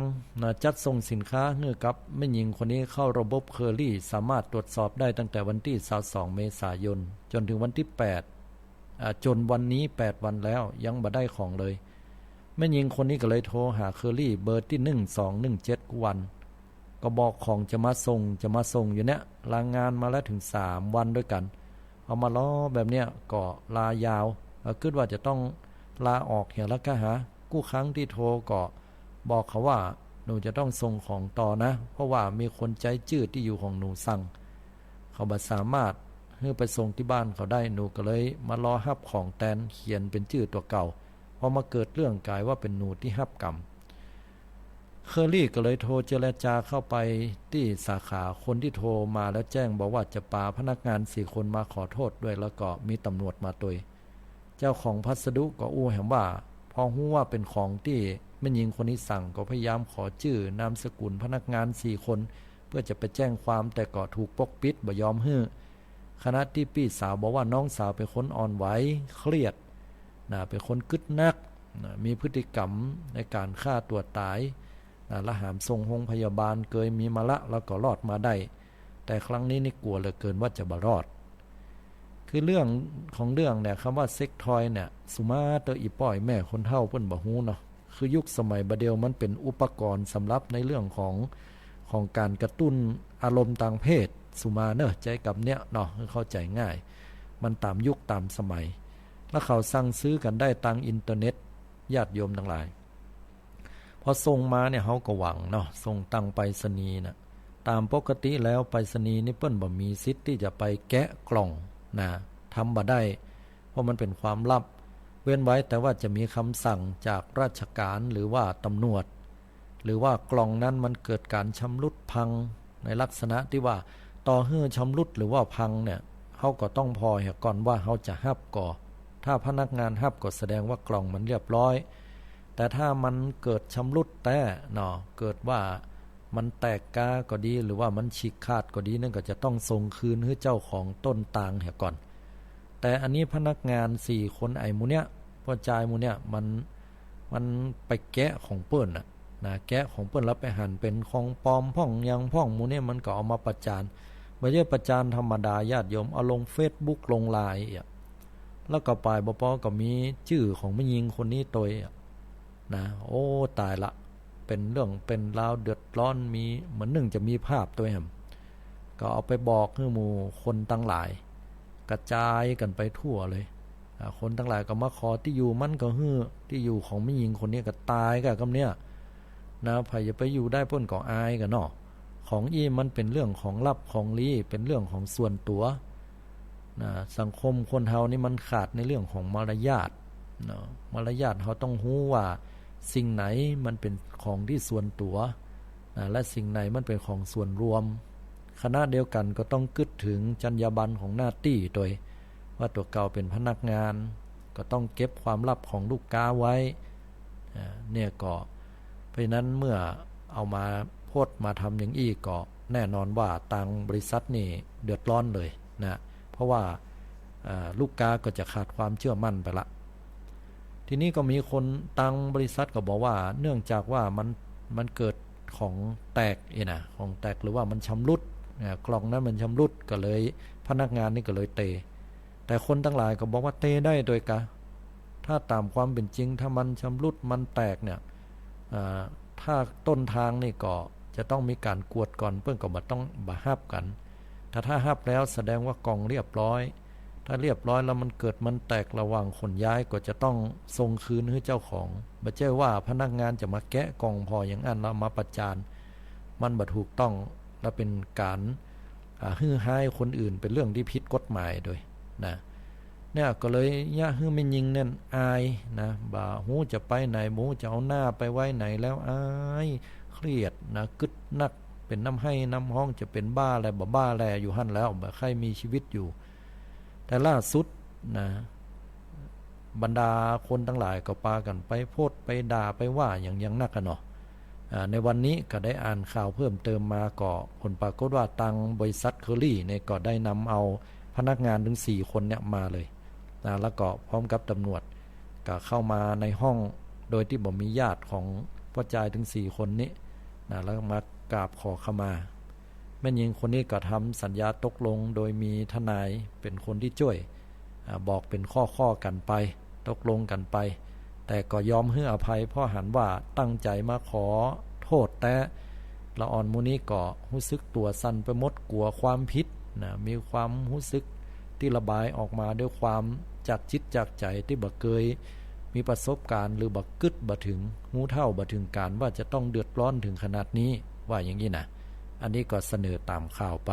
B: จัดส่งสินค้าเงื่อกับแม่หญิงคนนี้เข้าระบบเคอรี่สามารถตรวจสอบได้ตั้งแต่วันที่22เมษายนจนถึงวันที่8จนวันนี้8วันแล้วยังบ่ได้ของเลยแม่หญิงคนนี้ก็เลยโทรหาเคอรี่เบอร์ที่1217วันก็บอกของจะมาส่งอยู่เนี่ยลางงานมาแล้วถึง3วันด้วยกันเอามาล้อแบบเนี้ยก็ลายาวคิดว่าจะต้องลาออกอย่างละก็หากู้ครั้งที่โทรก็บอกเขาว่าหนูจะต้องส่งของต่อนะเพราะว่ามีคนใจจืดที่อยู่ของหนูสั่งเขาบ่สามารถให้ไปส่งที่บ้านเขาได้หนูก็เลยมารอฮับของแทนเขียนเป็นชื่อตัวเก่าพอมาเกิดเรื่องกลายว่าเป็นหนูที่ฮับกรรมเคอรี่ก็เลยโทรเจรจาเข้าไปที่สาขาคนที่โทรมาแล้วแจ้งบอกว่าจะปาพนักงาน4คนมาขอโทษด้วยแล้วก็มีตำรวจมาตัวยเจ้าของพัสดุก็อู้แหมว่าพอฮู้ว่าเป็นของที่แม่หญิงคนนี้สั่งก็พยายามขอชื่อนามสกุลพนักงาน4คนเพื่อจะไปแจ้งความแต่ก็ถูกปกปิดบ่ยอมฮื้อขณะที่พี่สาวบอกว่าน้องสาวเป็นคนอ่อนไหวเครียดเป็นคนกึดนักมีพฤติกรรมในการฆ่าตัวตายและหามส่งโรงพยาบาลเคยมีมาละแล้วก็รอดมาได้แต่ครั้งนี้นี่กลัวเหลือเกินว่าจะบ่รอดคือเรื่องของเรื่องเนี่ยคำว่าเซ็กทอยเนี่ยสุมาเตออีป้อยแม่คนเฒ่าเพิ่นบ่ฮู้เนาะคือยุคสมัยบัดเดียวมันเป็นอุปกรณ์สำหรับในเรื่องของการกระตุ้นอารมณ์ทางเพศสุมาเนอะใจกับเนี้ยเนาะเข้าใจง่ายมันตามยุคตามสมัยแล้วเขาสั่งซื้อกันได้ทางอินเทอร์เน็ตญาติโยมทั้งหลายพอส่งมาเนี่ยเฮาก็หวังเนาะส่งตังไปรษณีย์น่ะตามปกติแล้วไปรษณีย์นี่เปิ้นบ่มีสิทธิ์ที่จะไปแกะกล่องทำบ่ได้เพราะมันเป็นความลับเว้นไว้แต่ว่าจะมีคำสั่งจากราชการหรือว่าตำรวจหรือว่ากล่องนั้นมันเกิดการชำรุดพังในลักษณะที่ว่าต่อให้ชำรุดหรือว่าพังเนี่ยเฮาก็ต้องพอเหี่ยก่อนว่าเฮาจะฮับก่อถ้าพนักงานฮับก็แสดงว่ากล่องมันเรียบร้อยแต่ถ้ามันเกิดชำรุดแต่เกิดว่ามันแตกกาก็ดีหรือว่ามันฉีกขาดก็ดีนั่นก็จะต้องส่งคืนให้เจ้าของต้นตางเหี่ยก่อนแต่อันนี้พนักงาน4คนไอ้หมู่เนี้ยพอจ่ายหมู่เนี้ยมันไปแกะของเปิ้นแกะของเปิ้นแล้วไปหั่นเป็นของปลอมพ่องยังพ่องหมู่เนี้ยมันก็เอามาประจานบ่ใช่ประจานธรรมดาญาติโยมเอาลง Facebook ลง LINE แล้วก็ปลายบ่พอก็มีชื่อของแม่หญิงคนนี้ตยโอ้ตายละเป็นเรื่องเป็นราวเดือดร้อนมีเหมือนหนึ่งจะมีภาพตัวแหมก็เอาไปบอกให้หมู่คนทั้งหลายกระจายกันไปทั่วเลยคนทั้งหลายก็มาขอที่อยู่มันก็ฮื้อที่อยู่ของแม่หญิงคนนี้ก็ตายกับคำเนี้ยไผจะไปอยู่ได้เพิ่นก็อายกันเนาะของอีมันเป็นเรื่องของลับของลี้เป็นเรื่องของส่วนตัวสังคมคนเฮานี่มันขาดในเรื่องของมารยาทมารยาทเฮาต้องรู้ว่าสิ่งไหนมันเป็นของที่ส่วนตัวและสิ่งไหนมันเป็นของส่วนรวมคณะเดียวกันก็ต้องกึดถึงจรรยาบรรณของหน้าที่โดยว่าตัวเก่าเป็นพนักงานก็ต้องเก็บความลับของลูกค้าไว้เนี่ยก็พ เพราะฉะนั้นเมื่อเอามาโพสต์มาทำอย่างอี้ก็แน่นอนว่าทางบริษัทนี่เดือดร้อนเลยนะเพราะว่าลูกค้าก็จะขาดความเชื่อมั่นไปละทีนี้ก็มีคนตังบริษัทก็บอกว่าเนื่องจากว่ามันเกิดของแตกนะของแตกหรือว่ามันชำรุดกล่องนั้นมันชำรุดก็เลยพนักงานนี่ก็เลยเตะแต่คนทั้งหลายก็บอกว่าเตะได้โดยกะถ้าตามความเป็นจริงถ้ามันชำรุดมันแตกเนี่ยถ้าต้นทางนี่ก็จะต้องมีการกวดก่อนเพื่อนก็บ่ต้องบ่ฮับกันถ้าฮับแล้วแสดงว่ากล่องเรียบร้อยถ้าเรียบร้อยแล้วมันเกิดมันแตกระหว่างขนย้ายก็จะต้องส่งคืนให้เจ้าของบ่ใช่ว่าพนักงานจะมาแกะกล่องพออย่างนั้นแล้วมาประจานมันบ่ถูกต้องและเป็นการฮื้อห้ายคนอื่นเป็นเรื่องที่ผิดกฎหมายโดยนะเนี่ยก็เลยย่าฮื้อไม่ยิงเนี่ยอายนะบ่าหูจะไปไหนหมูจะเอาหน้าไปไว้ไหนแล้วอายเครียดนะกึดนักเป็นน้ำให้น้ำห้องจะเป็นบ้าอะไรบ่บ้าแลอยู่หั่นแล้วบ่ใครมีชีวิตอยู่แต่ล่าสุดนะบรรดาคนทั้งหลายก็ปากันไปโพสต์ไปด่าไปว่าอย่างนักกันเนาะในวันนี้ก็ได้อ่านข่าวเพิ่มเติมมาก็ผลปรากฏว่าทางบริษัทเคอรี่เนี่ยก็ได้นำเอาพนักงานถึง4คนเนี่ยมาเลยนะแล้วก็พร้อมกับตำรวจก็เข้ามาในห้องโดยที่บ่มีญาติของผู้ชายถึง4คนนี้นะแล้วมากราบขอขมาแม่หญิงคนนี้ก็ทำสัญญาตกลงโดยมีทนายเป็นคนที่ช่วยบอกเป็นข้อกันไปตกลงกันไปแต่ก็ยอมให้อภัยเพราะหันว่าตั้งใจมาขอโทษแต่ละอ่อนมูนี้ก็รู้สึกตัวสั่นไปหมดกลัวความผิดนะมีความรู้สึกที่ระบายออกมาด้วยความจากจิตจากใจที่บ่เคยมีประสบการณ์หรือบ่กึดบ่ถึงหูเท่าบ่ถึงการว่าจะต้องเดือดร้อนถึงขนาดนี้ว่าอย่างนี้นะอันนี้ก็เสนอตามข่าวไป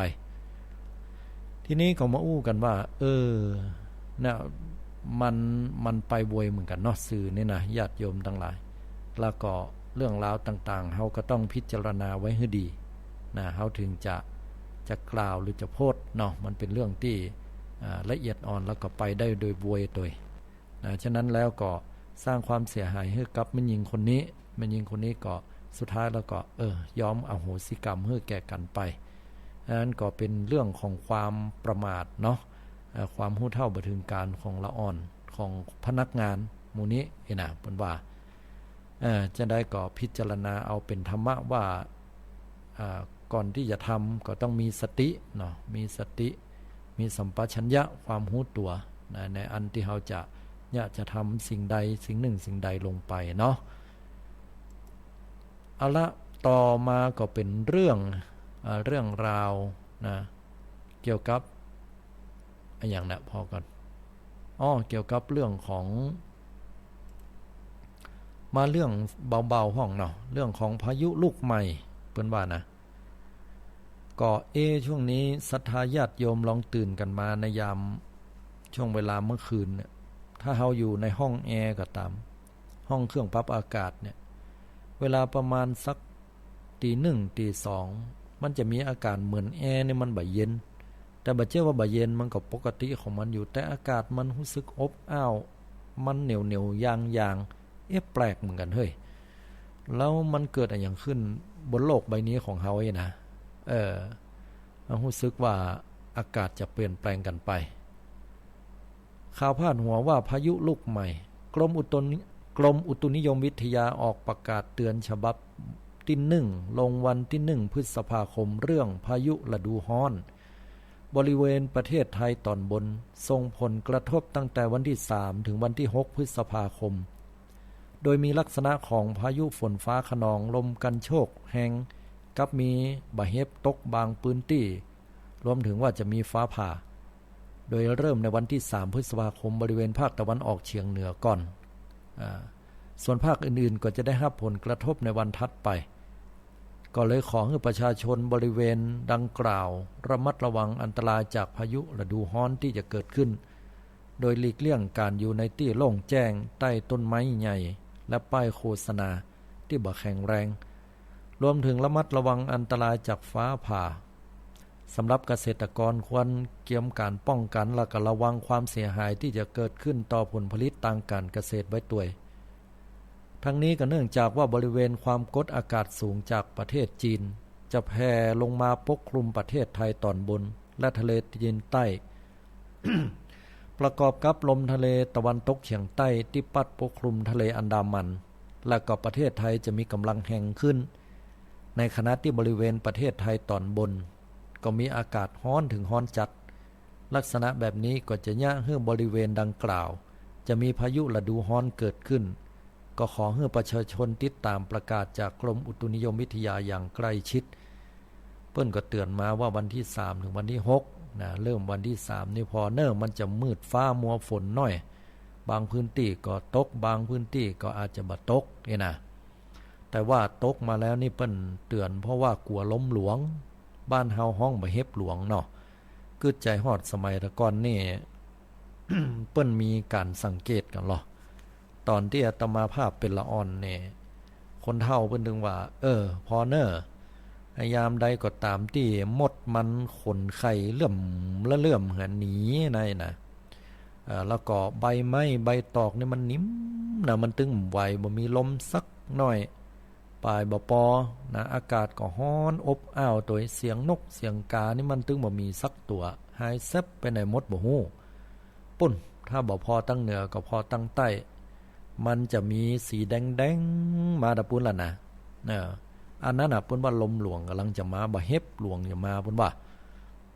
B: ทีนี้ก็มาอู้กันว่าเนี่ยมันไปบวยเหมือนกันเนาะสื่อนี่นะญาติโยมทั้งหลายแล้วก็เรื่องราวต่างๆเฮาก็ต้องพิจารณาไว้ให้ดีนะเฮาถึงจะกล่าวหรือจะโพสต์เนาะมันเป็นเรื่องที่ละเอียดอ่อนแล้วก็ไปได้โดยบวยโดยนะฉะนั้นแล้วก็สร้างความเสียหายให้กับแม่หญิงคนนี้ก็สุดท้ายแล้วก็ยอมอโหสิกรรมให้แก่กันไปนั้นก็เป็นเรื่องของความประมาทเนาะความหู้เท่าบ่ถึงการของละอ่อนของพนักงานหมู่นี้นะเพิ่นว่าจะได้ก็พิจารณาเอาเป็นธรรมะว่าก่อนที่จะทำก็ต้องมีสติเนาะมีสติมีสัมปชัญญะความรู้ตัวนะในอันที่เราจะทำสิ่งใดสิ่งหนึ่งสิ่งใดลงไปเนาะเอาละต่อมาก็เป็นเรื่องราวนะเกี่ยวกับอย่างนะพอก่อนเกี่ยวกับเรื่องของมาเรื่องเบาๆห้องเนาะเรื่องของพายุลูกใหม่เพิ่นว่านะก็ช่วงนี้ศรัทธาญาติโยมลองตื่นกันมาในยามช่วงเวลาเมื่อคืนเนี่ยถ้าเฮาอยู่ในห้องแอร์ก็ตามห้องเครื่องปรับอากาศเนี่ยเวลาประมาณสัก 1:00 น 2:00 นมันจะมีอาการเหมือนแอร์เนี่ยมันบ่เย็นแต่บ่เชื่อว่าบ่เย็นมันก็ปกติของมันอยู่แต่อากาศมันรู้สึกอบอ้าวมันเหนียวๆอย่างแปลกเหมือนกันเฮ้ยแล้วมันเกิดอะไรอย่างขึ้นบนโลกใบนี้ของเฮานะรู้สึกว่าอากาศจะเปลี่ยนแปลงกันไปข่าวพาดหัวว่าพายุลูกใหม่กรมอุตุนิยมวิทยาออกประกาศเตือนฉบับที่1ลงวันที่1พฤษภาคมเรื่องพายุฤดูร้อนบริเวณประเทศไทยตอนบนส่งผลกระทบตั้งแต่วันที่3ถึงวันที่6พฤษภาคมโดยมีลักษณะของพายุฝนฟ้าคะนองลมกันโชกแรงกับมีบะเฮ็บตกบางพื้นที่รวมถึงว่าจะมีฟ้าผ่าโดยเริ่มในวันที่3พฤษภาคมบริเวณภาคตะวันออกเฉียงเหนือก่อนส่วนภาคอื่นๆก็จะได้รับผลกระทบในวันถัดไปก็เลยขอให้ประชาชนบริเวณดังกล่าวระมัดระวังอันตรายจากพายุฤดูร้อนที่จะเกิดขึ้นโดยหลีกเลี่ยงการอยู่ในที่โล่งแจ้งใต้ต้นไม้ใหญ่และป้ายโฆษณาที่บ่แข็งแรงรวมถึงระมัดระวังอันตรายจากฟ้าผ่าสำหรับเกษตรกรควรเตรียมการป้องกันและก็ระวังความเสียหายที่จะเกิดขึ้นต่อผลผลิตทางการเกษตรไว้ด้วย ทั้งนี้ก็เนื่องจากว่าบริเวณความกดอากาศสูงจากประเทศจีนจะแผ่ลงมาปกคลุมประเทศไทยตอนบนและทะเลจีนใต้ ประกอบกับลมทะเลตะวันตกเฉียงใต้ที่พัดปกคลุมทะเลอันดามัน และก็ประเทศไทยจะมีกำลังแรงขึ้นในขณะที่บริเวณประเทศไทยตอนบนก็มีอากาศร้อนถึงร้อนจัดลักษณะแบบนี้ก็จะยะให้บริเวณดังกล่าวจะมีพายุฤดูร้อนเกิดขึ้นก็ขอให้ประชาชนติดตามประกาศจากกรมอุตุนิยมวิทยาอย่างใกล้ชิดเปิ้นก็เตือนมาว่าวันที่3ถึงวันที่6นะเริ่มวันที่3นี่พอเนิ่มันจะมืดฟ้ามัวฝนน้อยบางพื้นที่ก็ตกบางพื้นที่ก็อาจจะบ่ตกนี่นะแต่ว่าตกมาแล้วนี่เปิ้นเตือนเพราะว่ากลัวล้มหลวงบ้านเฮาห้องบ่เฮ็บหลวงเนาะกึดใจฮอดสมัยตะก่อนนี่ เปิ้นมีการสังเกตกันหรอตอนที่อาตมาภาพเป็นละอ่อนเนี่ยคนเฒ่าเพิ่นถึงว่าพอเนอพยายามใดก็ตามที่มดมันขนไข่เลื่อมละเลื่อมหันหนีในนะแล้วก็ใบไม้ใบตอกนี่มันนิ่มนะมันตึงไหวบ่มีลมสักหน่อยปลายบ่ปอนะอากาศก็ร้อนอบอ้าวตัวเสียงนกเสียงกานี่มันตึงบ่มีสักตัวหายแซบไปไหนหมดบ่ฮู้ปุ่นถ้าบ่พอตั้งเหนือก็พอตั้งใต้มันจะมีสีแดงๆมาตะปุ่นล่ะนะอันนั้นน่ะปุ่นว่าลมหลวงกำลังจะมาบ่เฮ็บหลวงอย่ามาปุ่นว่า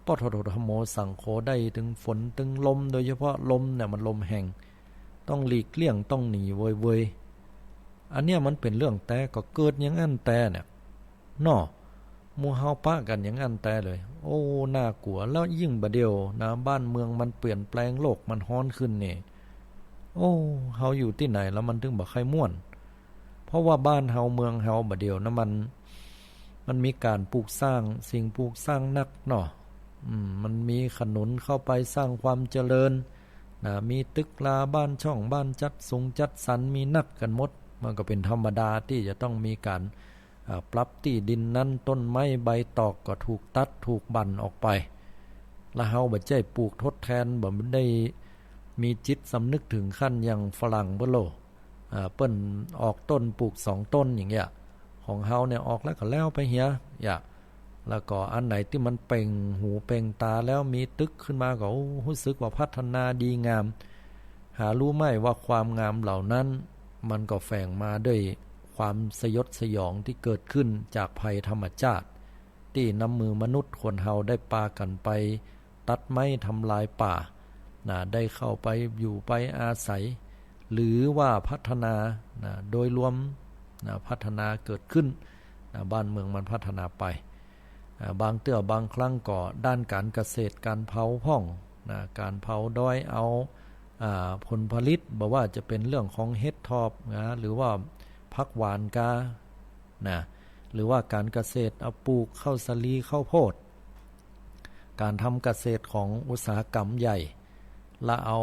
B: ปททธโมสังโฆได้ถึงฝนถึงลมโดยเฉพาะลมเนี่ยมันลมแห่งต้องหลีกเลี่ยงต้องหนีเว้ยอันเนี้ยมันเป็นเรื่องแต่ก็เกิดอย่างนั้นแต่เนี่ยน้อหมู่เฮาปะกันอย่างนั้นแต่เลยโอ้น่ากลัวแล้วยิ่งบ่เดียวนะบ้านเมืองมันเปลี่ยนแปลงโลกมันร้อนขึ้นนี่โอ้เฮาอยู่ที่ไหนแล้วมันถึงบ่ค่อยม่วนเพราะว่าบ้านเฮาเมืองเฮาบ่เดียวนะมันมีการปลูกสร้างสิ่งปลูกสร้างนักเนาะมันมีขนุนเข้าไปสร้างความเจริญนะมีตึกลาบ้านช่องบ้านจัดสงจัดสรรมีนักกันหมดมันก็เป็นธรรมดาที่จะต้องมีการปรับที่ดินนั้นต้นไม้ใบตอกก็ถูกตัดถูกบั่นออกไปแล้วเฮาบ่ใจปลูกทดแทนบ่ได้มีจิตสำนึกถึงขั้นอย่างฝรั่งเบิ่นโลเปิ้นออกต้นปลูก2ต้นอย่างเงี้ยของเฮาเนี่ยออกแล้วก็แล้วไปเหียแล้วก็อันไหนที่มันเป่งหูเป่งตาแล้วมีตึกขึ้นมาก็รู้สึกว่าพัฒนาดีงามหารู้ไหมว่าความงามเหล่านั้นมันก็แฝงมาด้วยความสยดสยองที่เกิดขึ้นจากภัยธรรมชาติที่นำมือมนุษย์คนเฮาได้ปากันไปตัดไม้ทำลายป่าได้เข้าไปอยู่ไปอาศัยหรือว่าพัฒนาโดยรวมพัฒนาเกิดขึ้นบ้านเมืองมันพัฒนาไปบางเตื้อบางครั้งก็ด้านการเกษตรการเผาพ่องการเผาด้อยเอาผลผลิตบอกว่าจะเป็นเรื่องของเฮ็ดทอบหรือว่าผักหวานกาหรือว่าการเกษตรเอาปลูกข้าวสาลีข้าวโพดการทำเกษตรของอุตสาหกรรมใหญ่และเอา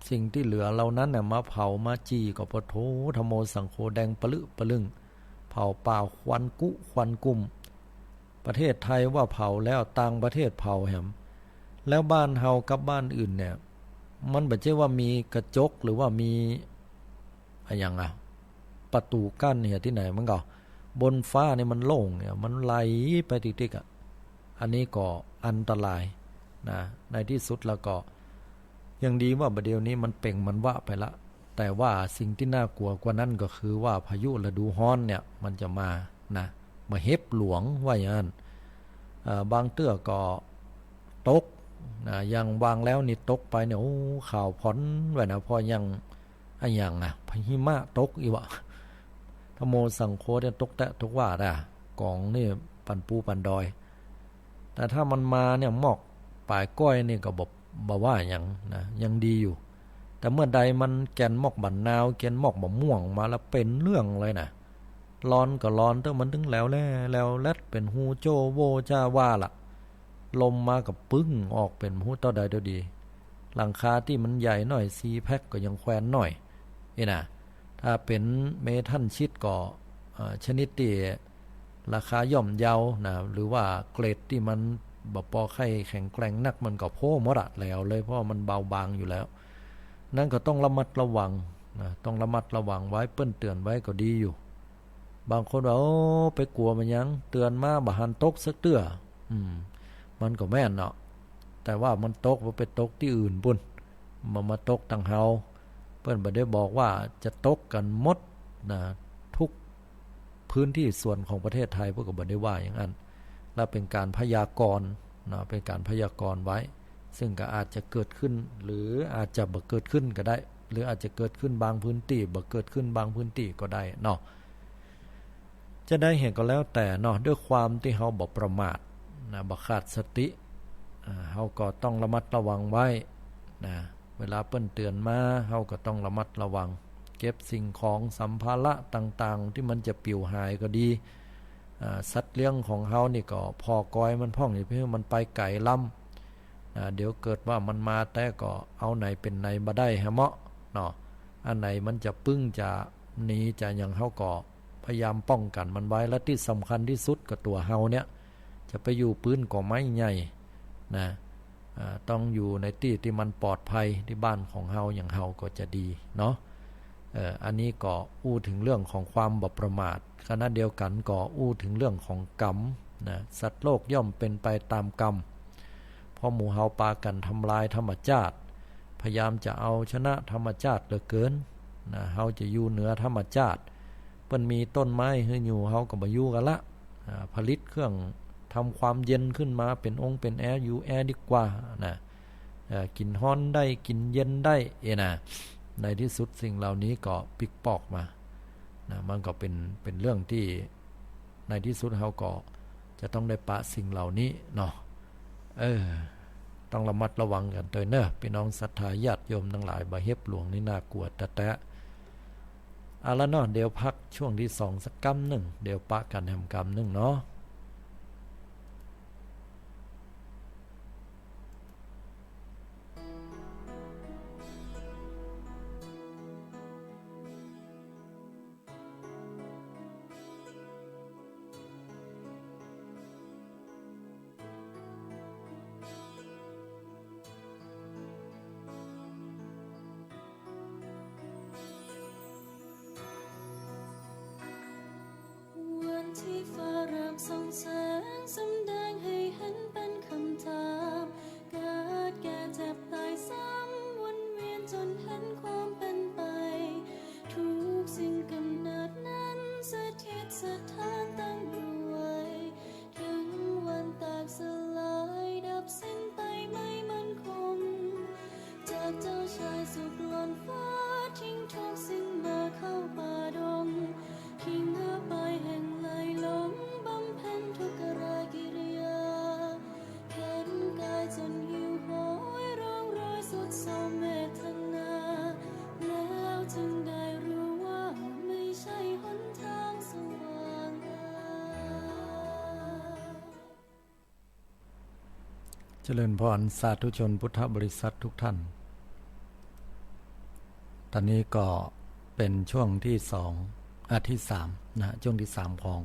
B: สิ่งที่เหลือเหล่านั้นมาเผามาจี้ก็ปะโถธโมสังโฆแดงปะลึปะลึงเผาป่าควันกุควันกุมประเทศไทยว่าเผาแล้วต่างประเทศเผาแหมแล้วบ้านเฮากับบ้านอื่นเนี่ยมันบ่ใช่ว่ามีกระจกหรือว่ามีอะไรอย่างประตูกั้นเนี่ยที่ไหนมันก็บนฟ้านี่มันโล่งเนี่ยมันไหลไปติ๊กๆอันนี้ก็อันตรายในที่สุดแล้วก็ยังดีว่าบัดเดี๋ยวนี้มันเป่งมันวะไปละแต่ว่าสิ่งที่น่ากลัวกว่านั้นก็คือว่าพายุฤดูร้อนเนี่ยมันจะมาเฮ็บหลวงว่าอย่างนั้นบางเตื้อก็ตกยังวางแล้วนี่ตกไปเนี่ยโอ้ข่าวพ้นไว้นะพอยังอันอย่างพาหิมะตกอีวะธโมสังโฆเนี่ยตกแตะตกว่ากองนี่ปันปูปันดอยแต่ถ้ามันมาเนี่ยหมอกปลายก้อยนี่ก็บ่ว่าอย่างยังดีอยู่แต่เมื่อใดมันแกนหมอกบั่นนาวแกนหมอกบ่ม่วงมาแล้วเป็นเรื่องเลยร้อนก็ร้อนแต่มันถึงแล้วแลดเป็นฮูโจโวจ้าว่าล่ะลมมากับปึ้งออกเป็นฮูต่อใดเดียวดีหลังคาที่มันใหญ่หน่อยซีแพ็คก็ยังแขวนหน่อยถ้าเป็นเมทัลชิดก็ชนิดที่ราคาย่อมเยาหรือว่าเกรดที่มันบ่พอไข่แข็งแกร่งนักมันก็โผล่หมดแล้วเลยเพราะมันเบาบางอยู่แล้วนั่นก็ต้องระมัดระวัง นะต้องระมัดระวังไว้เปิ้นเตือนไว้ก็ดีอยู่บางคนว่าโอ้ไปกลัวมันยังเตือนมาบ่หันตกสักเตื้อมันก็แม่นเนาะแต่ว่ามันตกบ่ไปตกที่อื่นพุ่นมาตกทางเฮาเปิ้นบ่ได้บอกว่าจะตกกันหมดนะทุกพื้นที่ส่วนของประเทศไทยพวกก็บ่ได้ว่าอย่างนั้นและเป็นการพยากรณ์นะเป็นการพยากรณ์ไว้ซึ่งก็อาจจะเกิดขึ้นหรืออาจจะบ่เกิดขึ้นก็ได้หรืออาจจะเกิดขึ้นบางพื้นที่บ่เกิดขึ้นบางพื้นที่ก็ได้เนาะจะได้เห็นก็แล้วแต่เนาะด้วยความที่เฮาบ่ประมาทนะบ่ขาดสติเฮาก็ต้องระมัดระวังไว้นะเวลาเปิ้นเตือนมาเฮาก็ต้องระมัดระวังเก็บสิ่งของสัมภาระต่างๆที่มันจะปลิวหายก็ดีสัตว์เลี้ยงของเฮานี่ก็พอกอยมันพ่องนี่เพื่อมันไปไกลล้ำเดี๋ยวเกิดว่ามันมาแต่ก็เอาไหนเป็นไหนบ่ได้ฮะเหมาะเนาะอันไหนมันจะปึ้งจะหนีจะหยังเฮาก็พยายามป้องกันมันไว้และที่สำคัญที่สุดก็ตัวเฮาเนี่ยจะไปอยู่ปื้นก็ไม่ใหญ่นะต้องอยู่ในที่มันปลอดภัยที่บ้านของเฮาอย่างเฮาก็จะดีเนาะอันนี้ก็อู้ถึงเรื่องของความบ่ประมาทขณะเดียวกันก็อู้ถึงเรื่องของกรรมนะสัตว์โลกย่อมเป็นไปตามกรรมเพราะหมู่เฮาปากันทำลายธรรมชาติพยายามจะเอาชนะธรรมชาติเหลือเกินนะเฮาจะอยู่เหนือธรรมชาติเปิ้นมีต้นไม้ให้อยู่เฮาก็บ่อยู่กันละผลิตเครื่องทำความเย็นขึ้นมาเป็นองค์เป็นแอร์อยู่แอร์ดีกว่านะกินร้อนได้กินเย็นได้นะในที่สุดสิ่งเหล่านี้ก็ปิกปอกมานะมันก็เป็นเรื่องที่ในที่สุดเฮาก็จะต้องได้ปะสิ่งเหล่านี้เนาะต้องระมัดระวังกันตัวเนอะพี่น้องศรัทธาญาติโยมทั้งหลายบ่เฮ็บหลวงนี่น่ากลัวแต่เอาละเนาะเดี๋ยวพักช่วงที่2สักกำนึงเดี๋ยวปะกันแหมกำนึงเนาะ
C: ที่ฟ้าเริ่มส่องแสงสำแดงให้เห็นเป็นคำถามเกิดแก่เจ็บตายซ้ำวนเวียนจนเห็นความเป็นไปทุกสิ่งกำเนิดนั้นสถิตสถานตั้งอยู่ไว้ถึงวันแตกสลายดับสิ้นไปไม่มั่นคงจากเจ้าชายสุขล้นฟ้าทิ้งทุกสิ่งมาเข้าป่าดงทิ้งเธอไปแห่งไหลหลงบำเพ็ญทุกรากิริยาเข็นกายจนหิวโหยร้องรอยสุดเศร้าเมตนาแล้วจึงได้รู้ว่าไม่ใช่หนทางสว่าง
B: เจริญพรสาธุชนพุทธบริษัททุกท่านตอนนี้ก็เป็นช่วงที่ที่3นะช่วงที่3ของ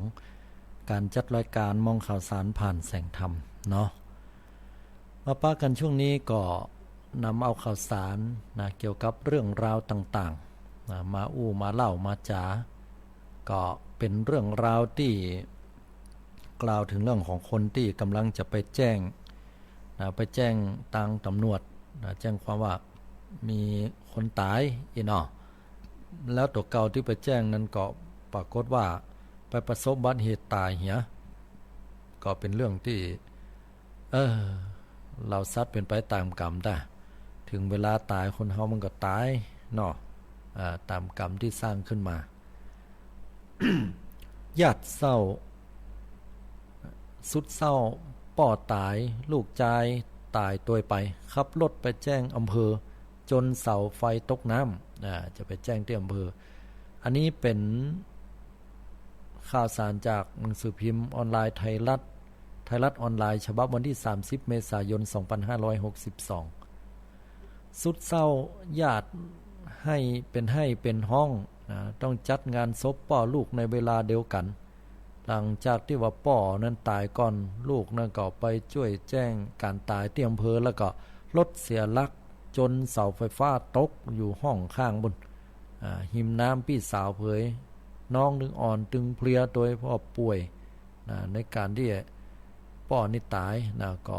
B: การจัดรายการมองข่าวสารผ่านแสงธรรมเนาะมาป้ากันช่วงนี้ก็นำเอาข่าวสารนะเกี่ยวกับเรื่องราวต่างๆนะมามาเล่ามาจ๋าก็เป็นเรื่องราวที่กล่าวถึงเรื่องของคนที่กำลังจะไปแจ้งนะไปแจ้งทางตำรวจนะแจ้งความว่ามีคนตายเนาะแล้วตัวเก่าที่ไปแจ้งนั้นก็ปรากฏว่าไปประสบอุบัติเหตุตายเหี้ยก็เป็นเรื่องที่เราซัดเป็นไปตามกรรมได้ถึงเวลาตายคนเฮามันก็ตายเนาะตามกรรมที่สร้างขึ้นมา ญาติเศร้าสุดเศร้าป่อตายลูกชายตายตัวไปขับรถไปแจ้งอำเภอจนเสาไฟตกน้ำจะไปแจ้งที่อำเภออันนี้เป็นข่าวสารจากหนังสือพิมพ์ออนไลน์ไทยรัฐออนไลน์ฉบับวันที่30เมษายน2562สุดเศร้าญาติให้เป็นห้องต้องจัดงานศพป่อลูกในเวลาเดียวกันหลังจากที่ว่าป่อนั้นตายก่อนลูกนั้นก็ไปช่วยแจ้งการตายที่อำเภอแล้วก็รถเสียหลักจนเสาไฟฟ้าตกอยู่ห้องข้างบน หิมน้ำพี่สาวเผยน้องนึงอ่อนตึงเพลียตัวพ่อป่วยในการที่ป้อนี่ตายก็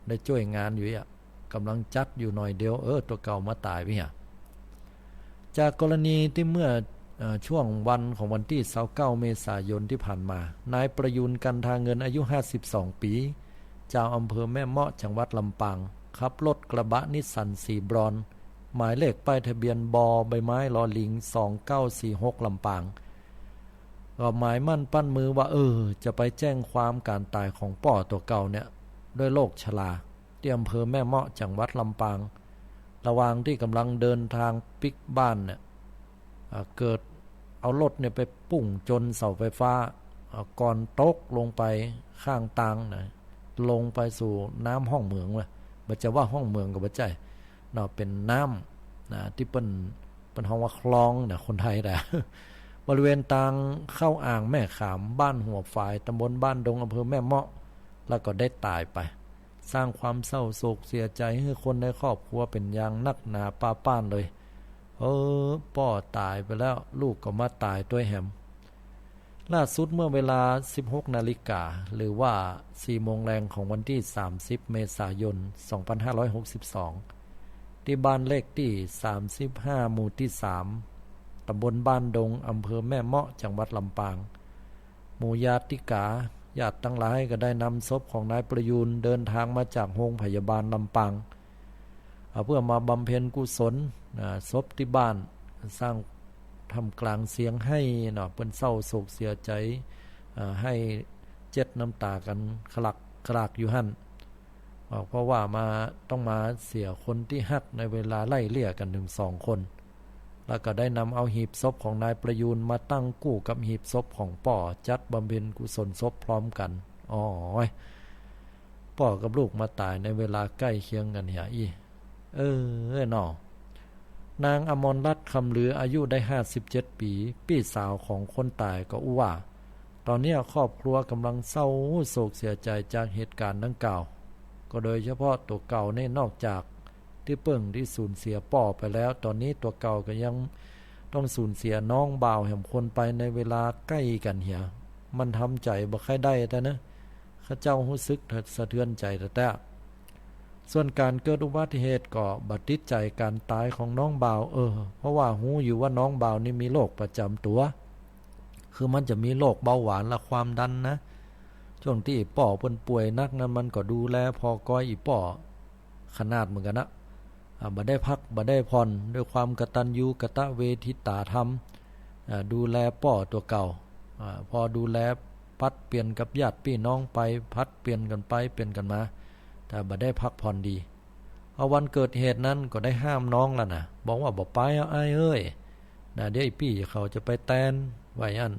B: ได้ช่วยงานอยู่กำลังจัดอยู่หน่อยเดียวตัวเก่ามาตายไปจากกรณีที่เมื่อช่วงวันของวันที่29เมษายนที่ผ่านมานายประยุนกันทางเงินอายุ52ปีเจ้าอำเภอแม่เมาะจังหวัดลำปางขับรถกระบะนิสสันสีบรอนซ์หมายเลขป้ายทะเบียนบใบไม้ลอลิง2946ลำปางก็หมายมั่นปั้นมือว่าจะไปแจ้งความการตายของป่อตัวเก่าเนี่ยด้วยโรคชราที่อำเภอแม่เมาะจังหวัดลำปางระหว่างที่กำลังเดินทางปิกบ้านเนี่ยเกิดเอารถเนี่ยไปปุ่งจนเสาไฟฟ้าก่อนตกลงไปข้างทางนะลงไปสู่น้ำห้องเมืองว่ะบ่จะว่าห้องเมืองก็บ่ใช่เป็นน้ำที่เป็นห้องว่าคลองนะคนไทยแต่ บริเวณทางเข้าอ่างแม่ขามบ้านหัวฝายตำบลบ้านดงอำเภอแม่เมาะแล้วก็ได้ตายไปสร้างความเศร้าโศกเสียใจให้คนในครอบครัวเป็นอย่างนักหนาป้านเลยพ่อตายไปแล้วลูกก็มาตายด้วยแหมล่าสุดเมื่อเวลา 16 นาฬิกาหรือว่า 4 โมงแรงของวันที่ 30 เมษายน 2562ที่บ้านเลขที่ 35 หมู่ที่ 3 ตำบลบ้านดงอำเภอแม่เมาะจังหวัดลำปางหมู่ญาติกาญาติทั้งหลายก็ได้นำศพของนายประยูนเดินทางมาจากโรงพยาบาลลำปางเพื่อมาบำเพ็ญกุศลศพที่บ้านสร้างทำกลางเสียงให้เพิ่นเศร้าโศกเสียใจให้เจ็ดน้ำตากันคลักอยู่หั่นเพราะว่าต้องมาเสียคนที่ฮักในเวลาไล่เลี่ยกันถึง2คนแล้วก็ได้นำเอาหีบศพของนายประยูนมาตั้งคู่กับหีบศพของป่อจัดบำเพ็ญกุศลศพพร้อมกันป่อกับลูกมาตายในเวลาใกล้เคียงกันนางอมรรัตน์คำลืออายุได้57ปีพี่สาวของคนตายก็อู้ว่าตอนนี้ครอบครัวกำลังเศร้าโศกเสียใจจากเหตุการณ์ดังกล่าวก็โดยเฉพาะตัวเก่านี่นอกจากที่เปิ้งที่สูญเสียป่อไปแล้วตอนนี้ตัวเก่าก็ยังต้องสูญเสียน้องบ่าวแห่งคนไปในเวลาใกล้กันมันทำใจบ่ค่อยได้แต่นะข้าเจ้ารู้สึกสะเทือนใจแต่ส่วนการเกิดอุบัติเหตุก็บัดติดใจการตายของน้องบ่าวเพราะว่าหูอยู่ว่าน้องบ่าวนี่มีโรคประจำตัวคือมันจะมีโรคเบาหวานและความดันนะช่วงที่ป่อเพิ่นป่วยนักนั้นมันก็ดูแลพอก้อยอีป่อขนาดเหมือนกันนะบ่ได้พักบ่ได้ผ่อนด้วยความกตัญญูกตเวทิตาธรรมดูแลป่อตัวเก่าพอดูแลพัดเปลี่ยนกับญาติพี่น้องไปพัดเปลี่ยนกันไปเปลี่ยนกันมาแต่บ่ได้พักผ่อนดีเอาวันเกิดเหตุนั้นก็ได้ห้ามน้องแล้วนะบอกว่าบ่ไปเอาอ้ายเอ้ยเดี๋ยวไอ้พี่เขาจะไปแตนไว้อัน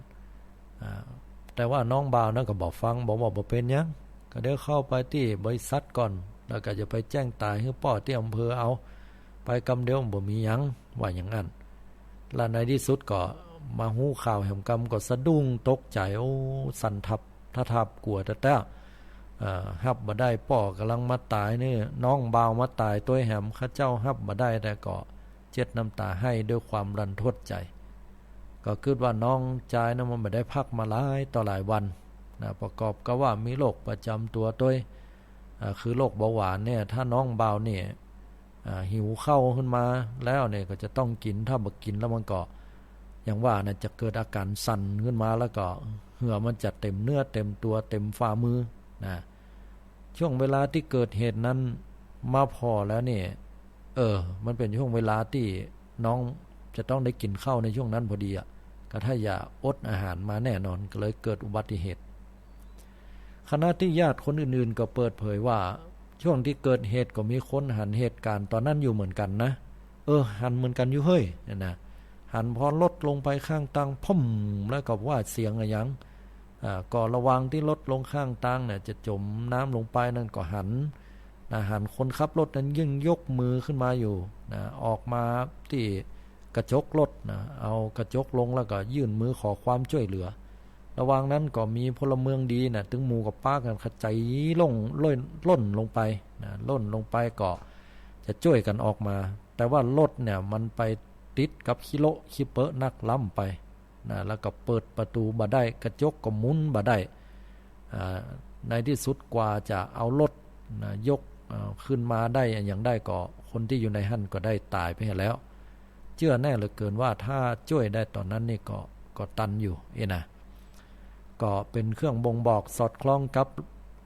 B: แต่ว่าน้องบ่าวนั้นก็บอกฟังบอกว่าบ่เป็นหยังก็เดี๋ยวเข้าไปที่บริษัทก่อนแล้วก็จะไปแจ้งตายให้ป่อที่อำเภอเอาไปกำเดียวบ่มีหยังว่าอย่างนั้นและในที่สุดก็มาหู้ข่าวแห่งกรรมก็สะดุ้งตกใจสั่นทับกลัวแต่ฮับบ่ได้ป่อกำลังมาตายนี่น้องบ่าวมาตายตัวแหมข้าเจ้าฮับบ่ได้แต่ก็เจ็ดน้ำตาให้ด้วยความรันทดใจก็คิดว่าน้องชายนั้นมันบ่ได้พักมาหลายต่อหลายวันประกอบกับว่ามีโรคประจำตัวด้วยคือโรคเบาหวานเนี่ยถ้าน้องบ่าวเนี่ยหิวข้าวขึ้นมาแล้วเนี่ยก็จะต้องกินถ้าบ่กินแล้วมันก็อย่างว่าน่ะจะเกิดอาการสั่นขึ้นมาแล้วก็เหงื่อมันจะเต็มเนื้อเต็มตัวเต็มฝ่ามือช่วงเวลาที่เกิดเหตุนั้นมาพอแล้วเนี่ยมันเป็นช่วงเวลาที่น้องจะต้องได้กินข้าวในช่วงนั้นพอดีก็ถ้าอย่าอดอาหารมาแน่นอนก็เลยเกิดอุบัติเหตุขณะที่ญาติคนอื่นๆก็เปิดเผยว่าช่วงที่เกิดเหตุก็มีคนหันเหตุการณ์ตอนนั้นอยู่เหมือนกันนะหันเหมือนกันอยู่เฮ้ยนะหันพอลดลงไปข้างตังพ่มแล้วก็ว่าเสียงอะไรยังก็ระวังที่รถลงข้างทางเนี่ยจะจมน้ำลงไปนั่นก็หันคนขับรถนั้นยิ่งยกมือขึ้นมาอยู่ออกมาที่กระจกรถเอากระจกลงแล้วก็ยื่นมือขอความช่วยเหลือระหว่างนั้นก็มีพลเมืองดีถึงหมู่กับป้ากันขจายล่นลงไปล่นลงไปก็จะช่วยกันออกมาแต่ว่ารถเนี่ยมันไปติ ติดกับคิโลคิเปะนักล้ำไปนะแล้วก็เปิดประตูบ่ได้กระจกก็หมุนบ่ได้ในที่สุดกว่าจะเอารถนะยกขึ้นมาได้อย่างได้ก็คนที่อยู่ในหั่นก็ได้ตายไปแล้วเชื่อแน่เหลือเกินว่าถ้าช่วยได้ตอนนั้นนี่ก็ตันอยู่นะก็เป็นเครื่องบ่งบอกสอดคล้องกับ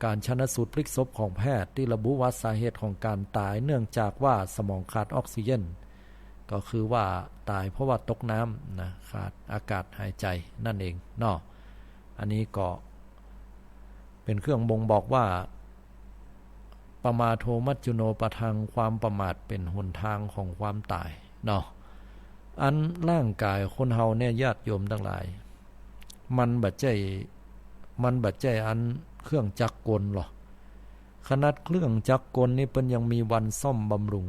B: การชันสูตรพลิกศพของแพทย์ที่ระบุว่าสาเหตุของการตายเนื่องจากว่าสมองขาดออกซิเจนก็คือว่าตายเพราะว่าตกน้ำนะขาดอากาศหายใจนั่นเองเนาะอันนี้ก็เป็นเครื่องบ่งบอกว่าปมาโทมัจจุโนปทังความประมาทเป็นหนทางของความตายเนาะอันร่างกายคนเฮาเนี่ยญาติโยมทั้งหลายมันบัดใจอันเครื่องจักรกลหรอขนาดเครื่องจักรกลนี่เพิ่นยังมีวันซ่อมบำรุง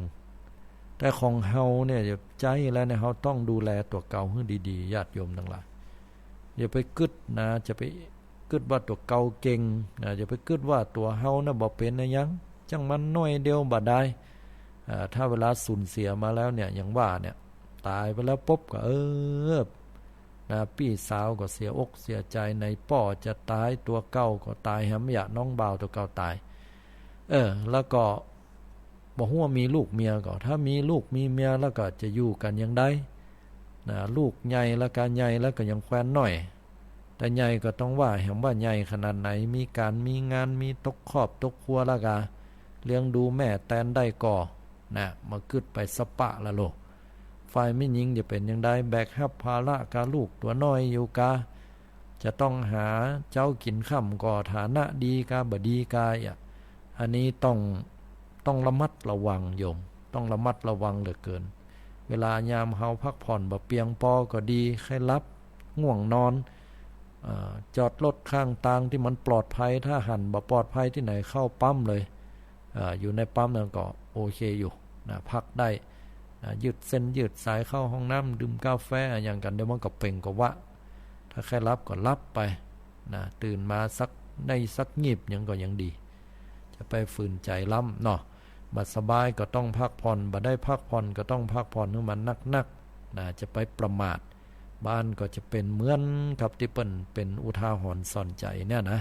B: แต่ของเฮาเนี่ยใจแล้วเนี่ยเฮาต้องดูแลตัวเก่าให้ดีๆญาติโยมทั้งหลายอย่าไปกึดนะจะไปกึดว่าตัวเก่าเก่งนะอย่าไปกึดว่าตัวเฮาน่ะบ่เป็นนะยังจังมันน้อยเดียวบ่ได้ถ้าเวลาสูญเสียมาแล้วเนี่ยอย่างว่าเนี่ยตายไปแล้วปุ๊บก็นะพี่สาวก็เสียอกเสียใจในป่อจะตายตัวเก่าก็ตายหำยะน้องบ่าวตัวเก่าตายแล้วก็บ่ฮู้ว่ามีลูกเมียก็ถ้ามีลูกมีเมียแล้วก็จะอยู่กันยังได้นะลูกใหญ่แล้วก็ใหญ่แล้วก็ยังแคว้นน้อยแต่ใหญ่ก็ต้องว่าเห็นว่าใหญ่ขนาดไหนมีการมีงานมีตกครอบตกครัวแล้วก็เลี้ยงดูแม่แตนได้ก่อนะมาคึดไปสปะละโลฝ่ายไม่ยิงจะเป็นยังได้แบกรับภาระกาลูกตัวน้อยอยู่กาจะต้องหาเจ้ากินค่ำก่อฐานะดีกาบดีกาอันนี้ต้องระมัดระวังโยมต้องระมัดระวังเหลือเกินเวลายามเฮาพักผ่อนบ่เพียงพอก็ดีใครรับง่วงนอนจอดรถข้างทางที่มันปลอดภัยถ้าหันบ่ปลอดภัยที่ไหนเข้าปั๊มเลยอยู่ในปั๊มนั่นก็โอเคอยู่นะพักได้ยืดเส้นยืดสายเข้าห้องน้ำดื่มกาแฟอย่างกันเดี๋ยวมันก็เป่งก็วะถ้าแค่รับก็รับไปนะตื่นมาสักงีบยังก็ยังดีจะไปฝืนใจล้ำเนาะบัดสบายก็ต้องพักผ่อนบัดได้พักผ่อนก็ต้องพักผ่อนให้มันนักนะจะไปประมาทบ้านก็จะเป็นเหมือนกับที่เป็นอุทาหรณ์สอนใจเนี่ยนะ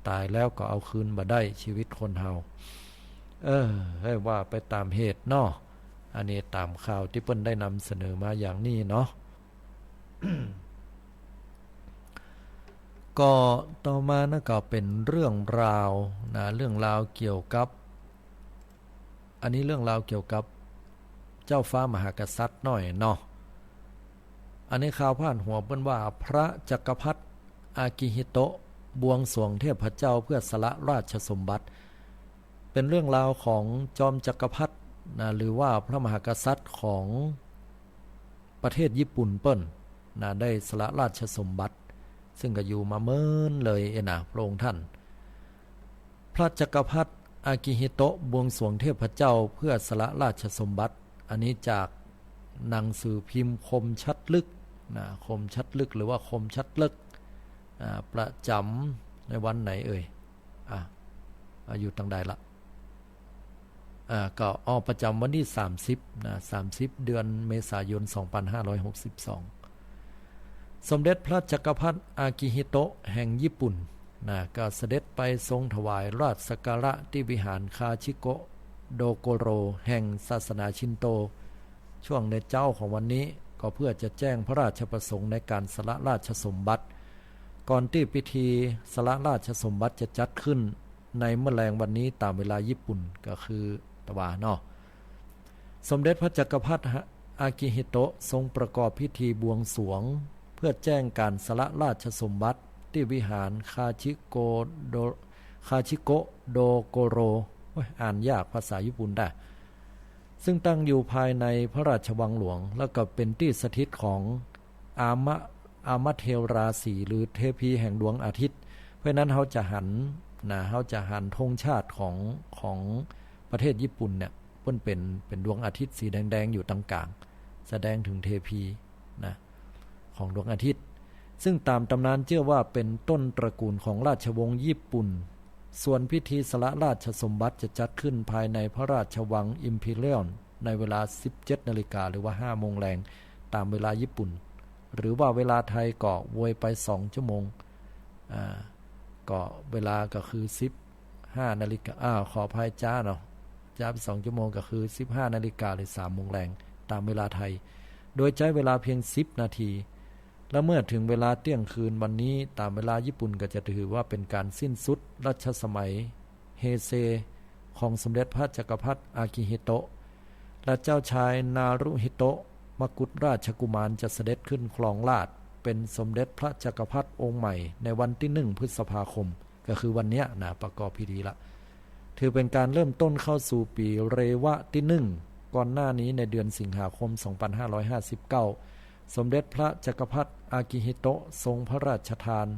B: ตายแล้วก็เอาคืนบัดได้ชีวิตคนเฮาให้ว่าไปตามเหตุเนาะอันนี้ตามข่าวที่เปิ้นได้นำเสนอมาอย่างนี้เนาะ ก็ต่อมานะก็เป็นเรื่องราวนะเรื่องราวเกี่ยวกับอันนี้เรื่องราวเกี่ยวกับเจ้าฟ้ามหากษัตริย์หน่อยเนาะอันนี้ข่าวผ่านหัวเปิ้นว่าพระจักรพรรดิอากิฮิโตะบวงสรวงเทพเจ้าเพื่อสละราชสมบัติเป็นเรื่องราวของจอมจักรพรรดินะหรือว่าพระมหากษัตริย์ของประเทศญี่ปุ่นเปิ้นนะได้สละราชสมบัติซึ่งก็อยู่มาเมินเลยนะพระองค์ท่านพระจักรพรรดิอากิฮิโตะบวงสรวงเทพเจ้าเพื่อสละราชสมบัติอันนี้จากหนังสือพิมพ์คมชัดลึกนะคมชัดลึกหรือว่าคมชัดลึกประจำในวันไหนอยู่ตั้งใดละก็ประจำวันที่30นะ30เดือนเมษายน2562สมเด็จพระจักรพรรดิอากิฮิโตะแห่งญี่ปุ่นนะก็เสด็จไปทรงถวายราชสักการะที่วิหารคาชิโกะโดโกโรแห่งศาสนาชินโตช่วงในเจ้าของวันนี้ก็เพื่อจะแจ้งพระราชประสงค์ในการสละราชสมบัติก่อนที่พิธีสละราชสมบัติจะจัดขึ้นในเมื่อแรงวันนี้ตามเวลาญี่ปุ่นก็คือตะวันเนาะสมเด็จพระจักรพรรดิอากิฮิโตะทรงประกอบพิธีบวงสรวงเพื่อแจ้งการสละราชสมบัติที่วิหารคาชิโกะโดโกโรอ่านยากภาษาญี่ปุ่นได้ซึ่งตั้งอยู่ภายในพระราชวังหลวงแล้วก็เป็นที่สถิตของอามเทวราศีหรือเทพีแห่งดวงอาทิตย์เพราะนั้นเขาจะหันธงชาติของประเทศญี่ปุ่นเนี่ยเพิ่นเป็นดวงอาทิตย์สีแดงๆอยู่ตรงกลางแสดงถึงเทพีนะของดวงอาทิตย์ซึ่งตามตำนานเชื่อว่าเป็นต้นตระกูลของราชวงศ์ญี่ปุ่นส่วนพิธีสละราชสมบัติจะจัดขึ้นภายในพระราชวังอิมพีเรียลในเวลา 17 นาฬิกาหรือว่า 5 โมงแรง ตามเวลาญี่ปุ่นหรือว่าเวลาไทยก็วยไป2ชั่วโมงก็เวลาก็คือ15นาฬิกาขออภัยจ้าเนาะจ้าไป2ชั่วโมงก็คือ15นาฬิกาหรือ3โมงแรงตามเวลาไทยโดยใช้เวลาเพียง10นาทีและเมื่อถึงเวลาเที่ยงคืนวันนี้ตามเวลาญี่ปุ่นก็จะถือว่าเป็นการสิ้นสุดรัชสมัยเฮเซของสมเด็จพระจักรพรรดิอากิฮิโตะและเจ้าชายนารุฮิโตะมกุฎราชกุมารจะเสด็จขึ้นครองราชย์เป็นสมเด็จพระจักรพรรดิองค์ใหม่ในวันที่1พฤษภาคมก็คือวันนี้นะประกอบพิธีละถือเป็นการเริ่มต้นเข้าสู่ปีเรวะที่1ก่อนหน้านี้ในเดือนสิงหาคม2559สมเด็จพระจักรพรรดิอากิฮิโตะทรงพระราชทาน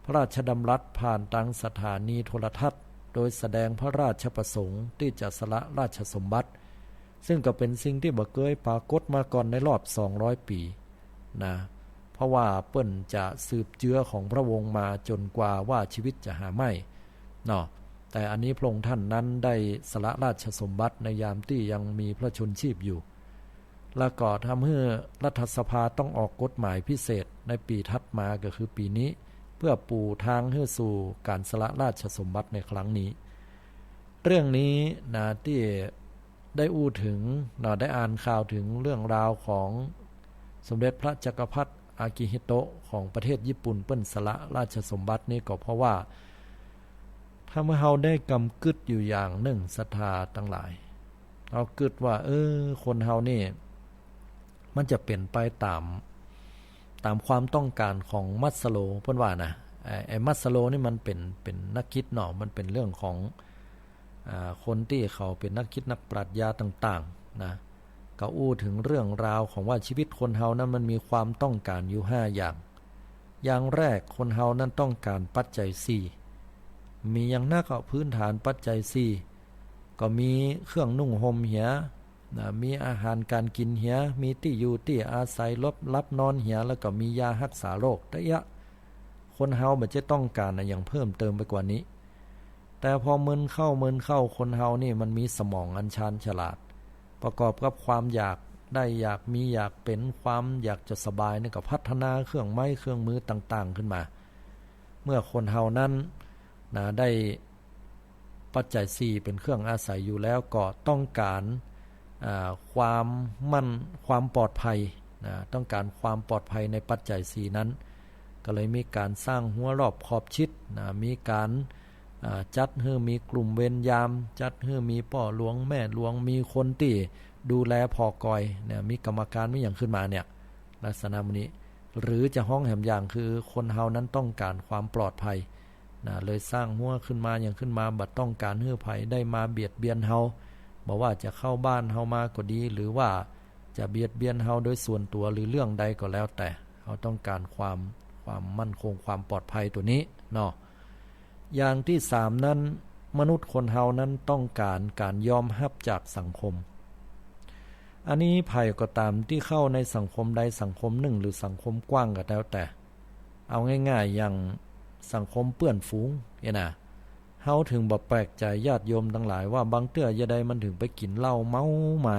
B: พระราชดำรัสผ่านทางสถานีโทรทัศน์โดยแสดงพระราชประสงค์ที่จะสละราชสมบัติซึ่งก็เป็นสิ่งที่บ่เคยปรากฏมาก่อนในรอบ200ปีนะเพราะว่าเปิ้นจะสืบเจื้อของพระวงศ์มาจนกว่าว่าชีวิตจะหาไม่เนาะแต่อันนี้พระองค์ท่านนั้นได้สละราชสมบัติในยามที่ยังมีพระชนชีพอยู่แล้วก็ทำให้รัฐสภาต้องออกกฎหมายพิเศษในปีถัดมาก็คือปีนี้เพื่อปูทางให้สู่การสละราชสมบัติในครั้งนี้เรื่องนี้นะที่ได้อู้ถึงนะได้อ่านข่าวถึงเรื่องราวของสมเด็จพระจักรพรรดิอากิฮิโตะของประเทศญี่ปุ่นเปิ้นสละราชสมบัตินี้ก็เพราะว่าถ้าเมื่อเราได้กำกึดอยู่อย่างหนึ่งศรัทธาทั้งหลายเรากึดว่าคนเฮานี่มันจะเปลี่ยนไปตามความต้องการของมัสโลเพิ่นว่านะไอ้มัสโลนี่มันเป็นนักคิดเนาะมันเป็นเรื่องของคนที่เขาเป็นนักคิดนักปรัชญาต่างๆนะก็อู้ถึงเรื่องราวของว่าชีวิตคนเฮานั้นมันมีความต้องการอยู่5อย่างแรกคนเฮานั้นต้องการปัจจัย4มีอย่างนักก็พื้นฐานปัจจัย4ก็มีเครื่องนุ่งห่มเหียนะมีอาหารการกินเหียมีที่อยู่ที่อาศัยรับนอนเหียแล้วก็มียารักษาโรคระยะคนเฮาบ่จะต้องการอย่างเพิ่มเติมไปกว่านี้แต่พอมึนเข้าคนเฮานี่มันมีสมองอันชาญฉลาดประกอบกับความอยากได้อยากมีอยากเป็นความอยากจะสบายนี่ก็พัฒนาเครื่องไม้เครื่องมือต่างๆขึ้นมาเมื่อคนเฮานั้นนะได้ปัจจัย4เป็นเครื่องอาศัยอยู่แล้วก็ต้องการความปลอดภัยนะต้องการความปลอดภัยในปัจจัย4นั้นก็เลยมีการสร้างหัวรอบขอบชิดนะมีการจัดให้มีกลุ่มเวรยามจัดให้มีพ่อหลวงแม่หลวงมีคนที่ดูแลพอกอยเนี่ยมีกรรมการมีอย่างขึ้นมาเนี่ยลักษณะนี้หรือจะห้องแหมอย่างคือคนเฮานั้นต้องการความปลอดภัยนะเลยสร้างหัวขึ้นมาอย่างขึ้นมาบัดต้องการให้ภัยได้มาเบียดเบียนเฮาบอกว่าจะเข้าบ้านเฮามาก็ดีหรือว่าจะเบียดเบียนเฮาโดยส่วนตัวหรือเรื่องใดก็แล้วแต่เฮาต้องการความมั่นคงความปลอดภัยตัวนี้เนาะอย่างที่3นั้นมนุษย์คนเฮานั้นต้องการยอมรับจากสังคมอันนี้ภัยก็ตามที่เข้าในสังคมใดสังคมหนึ่งหรือสังคมกว้างก็แล้วแต่เอาง่ายๆอย่างสังคมเปื้อนฝูงเนี่ยนะเฮาถึงบ่แปลกใจญาติโยมทั้งหลายว่าบางเตื้อยะใดมันถึงไปกินเหล้าเมามา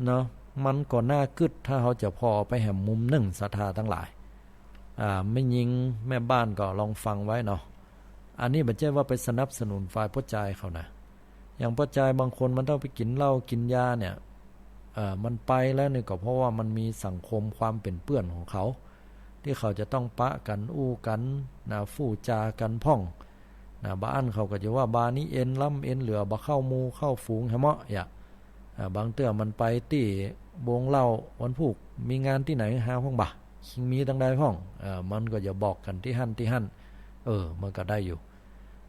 B: เนาะมันก็น่ากึดถ้าเฮาจะพอไปแหมมุมหนึ่งศรัทธาทั้งหลายไม่ยิงแม่บ้านก็ลองฟังไว้เนาะอันนี้ไม่ใช่ว่าไปสนับสนุนฝ่ายพ่อใจเขานะอย่างพ่อใจบางคนมันต้องไปกินเหล้ากินยาเนี่ยมันไปแล้วนี่ก็เพราะว่ามันมีสังคมความเป็นเปื้อนของเขาที่เขาจะต้องปะกันอู้กันนะฟู่จากันพ่องนะบ้านเขาก็จะว่าบานี้เอ็นล้ำเอ็นเหลือบ่เข้ามูเข้าฝูงให้เหมาะบางเตื้อมันไปที่วงเหล้าวันผูกมีงานที่ไหนหาห้องบ่คิงมีตั้งใดห้องมันก็จะบอกกันที่หั่นมันก็ได้อยู่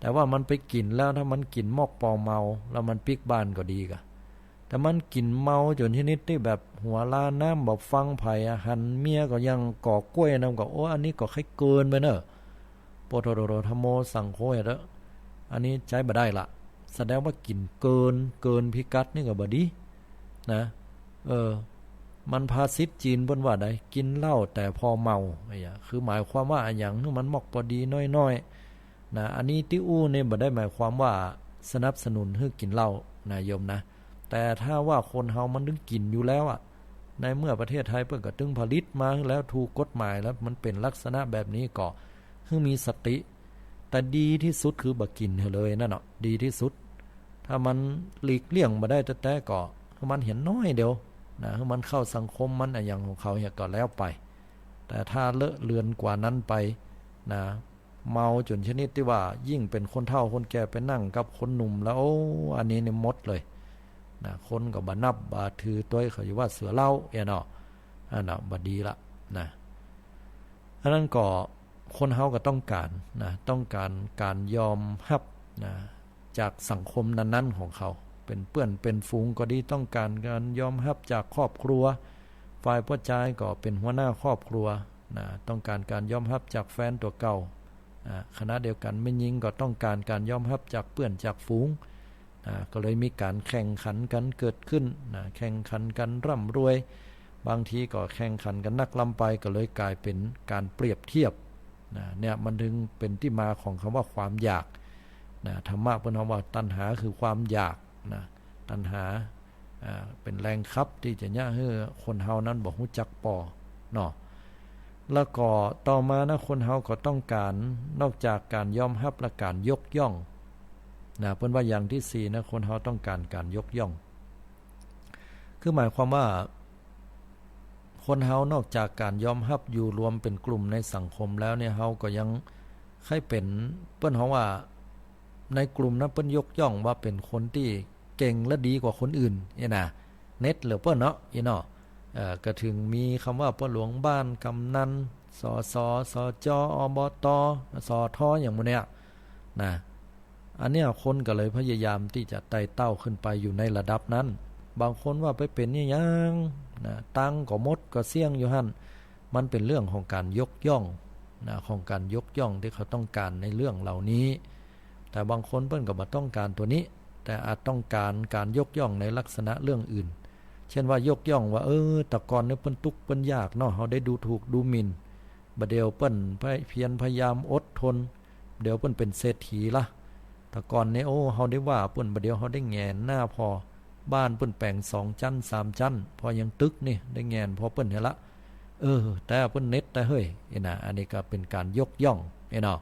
B: แต่ว่ามันไปกินแล้วถ้ามันกินมอกปอเมาแล้วมันปิกบ้านก็ดีกะแต่มันกินเมาจนที่นิดที่แบบหัวลาน้ำบอกฟังไผ่หันเมียก็ยังก่อกล้วยนำก็อันนี้ก็ค่อยเกินไปเนอะโปโตโรธโมสังโฆเด้ออันนี้ใช้บ่ได้ละแสดงว่ากินเกินพิกัดนี่ก็บ่ดีนะมันภาษิตจีนเพิ่นว่าได้กินเหล้าแต่พอเมาคือหมายความว่าอย่างนึงมันมอกพอดีน้อยๆนะอันนี้ที่อู้เนี่ยบ่ได้หมายความว่าสนับสนุนให้กินเหล้านะโยมนะแต่ถ้าว่าคนเฮามันนึกกินอยู่แล้ว ในเมื่อประเทศไทยเพิ่นก็ตึงผลิตมาแล้วถูกกฎหมายแล้วมันเป็นลักษณะแบบนี้ก็คือมีสติแต่ดีที่สุดคือบ่กินเลยนั่นเนาะดีที่สุดถ้ามันหลีกเลี่ยงบ่ได้แต่ก็คือมันเห็นน้อยเดียวนะคือมันเข้าสังคมมันอย่างของเขาเนี่ยก็แล้วไปแต่ถ้าเลอะเลือนกว่านั้นไปนะเมาจนชนิดที่ว่ายิ่งเป็นคนเฒ่าคนแก่ไปนั่งกับคนหนุ่มแล้วอันนี้เนี่ยหมดเลยนะคนก็บ่นับบ่ถือตัวเขาอยู่ว่าเสือเล่าเนาะอันน่ะบ่ดีละนะอันนั้นก็คนเฮาก็ต้องการนะต้องการการยอมรับนะจากสังคมนั้นๆของเขาเป็นเพื่อนเป็นฝูงก็ดีต้องการการยอมรับจากครอบครัวฝ่ายผู้ชายก็เป็นหัวหน้าครอบครัวนะต้องการการยอมรับจากแฟนตัวเก่าคณะเดียวกันแม่หญิงก็ต้องการการยอมรับจากเพื่อนจากฝูงก็เลยมีการแข่งขันกันเกิดขึ้นแข่งขันกันร่ำรวยบางทีก็แข่งขันกันนักล้ำไปก็เลยกลายเป็นการเปรียบเทียบเนี่ยมันถึงเป็นที่มาของคำว่าความอยากธรรมะเพิ่นว่าตัณหาคือความอยากตัณหาเป็นแรงขับที่จะย่าให้คนเฮานั้นบ่ฮู้จักปอเนาะแล้วก็ต่อมานะคนเฮาก็ต้องการนอกจากการยอมรับและการยกย่องเพิ่นว่าอย่างที่4นะคนเฮาต้องการการยกย่องคือหมายความว่าคนเฮานอกจากการยอมรับอยู่รวมเป็นกลุ่มในสังคมแล้วเนี่ยเฮาก็ยังให้เป็นเปิ้นเฮาว่าในกลุ่มนั้นเปิ้นยกย่องว่าเป็นคนที่เก่งและดีกว่าคนอื่นนี่นะเน็ตหรือเปิ้นเนาะอีเนาะก็ถึงมีคำว่าเปิ้นหลวงบ้านกำนันสสสจอบตสทอย่างมื้อเนี้ยนะอันเนี้ยคนก็เลยพยายามที่จะไต่เต้าขึ้นไปอยู่ในระดับนั้นบางคนว่าไปเป็นนี่ยังตังก็หมดก็เสี่ยงอยู่หั่นมันเป็นเรื่องของการยกย่องของการยกย่องที่เขาต้องการในเรื่องเหล่านี้แต่บางคนเพิ่นก็บ่ต้องการตัวนี้แต่อาจต้องการการยกย่องในลักษณะเรื่องอื่นเช่นว่ายกย่องว่าแต่ก่อนเนี่ยเพิ่นทุกข์เพิ่นยากเนาะเฮาได้ดูถูกดูหมิ่นบัดเดี๋ยวเพิ่นเพียรพยายามอดทนเดี๋ยวเพิ่นเป็นเศรษฐีละแต่ก่อนเนี่ยเฮาได้ว่าเพิ่นบัดเดี๋ยวเฮาได้แงนหน้าพอบ้านเพิ่นแปลง2ชั้น3ชั้นพอยังตึกนี่ได้แงนพอเพิ่นเห็นละแต่เพิ่นเน็ตแต่เฮ้ยอันนี้ก็เป็นการยกย่องเนาะ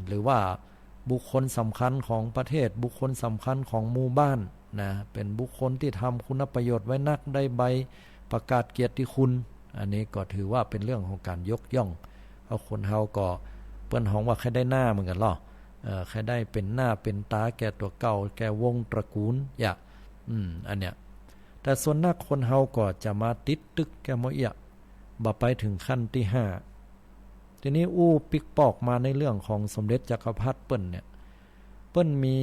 B: หรือว่าบุคคลสำคัญของประเทศบุคคลสำคัญของหมู่บ้านเป็นบุคคลที่ทำคุณประโยชน์ไว้นักได้ใบประกาศเกียรติคุณอันนี้ก็ถือว่าเป็นเรื่องของการยกย่องเอาคนเฮาก็เปิ้นฮ้องว่าใครได้หน้าเหมือนกันหรอใครได้เป็นหน้าเป็นตาแก่ตัวเก่าแก่วงตระกูลอันเนี้ยแต่ส่วนนักคนเฮาก็จะมาติดตึกแก่บ่เอียบ่ไปถึงขั้นที่5ทีนี้ปิกปอกมาในเรื่องของสมเด็จจักรพรรดิเปิ้นเนี่ยเปิ้นมี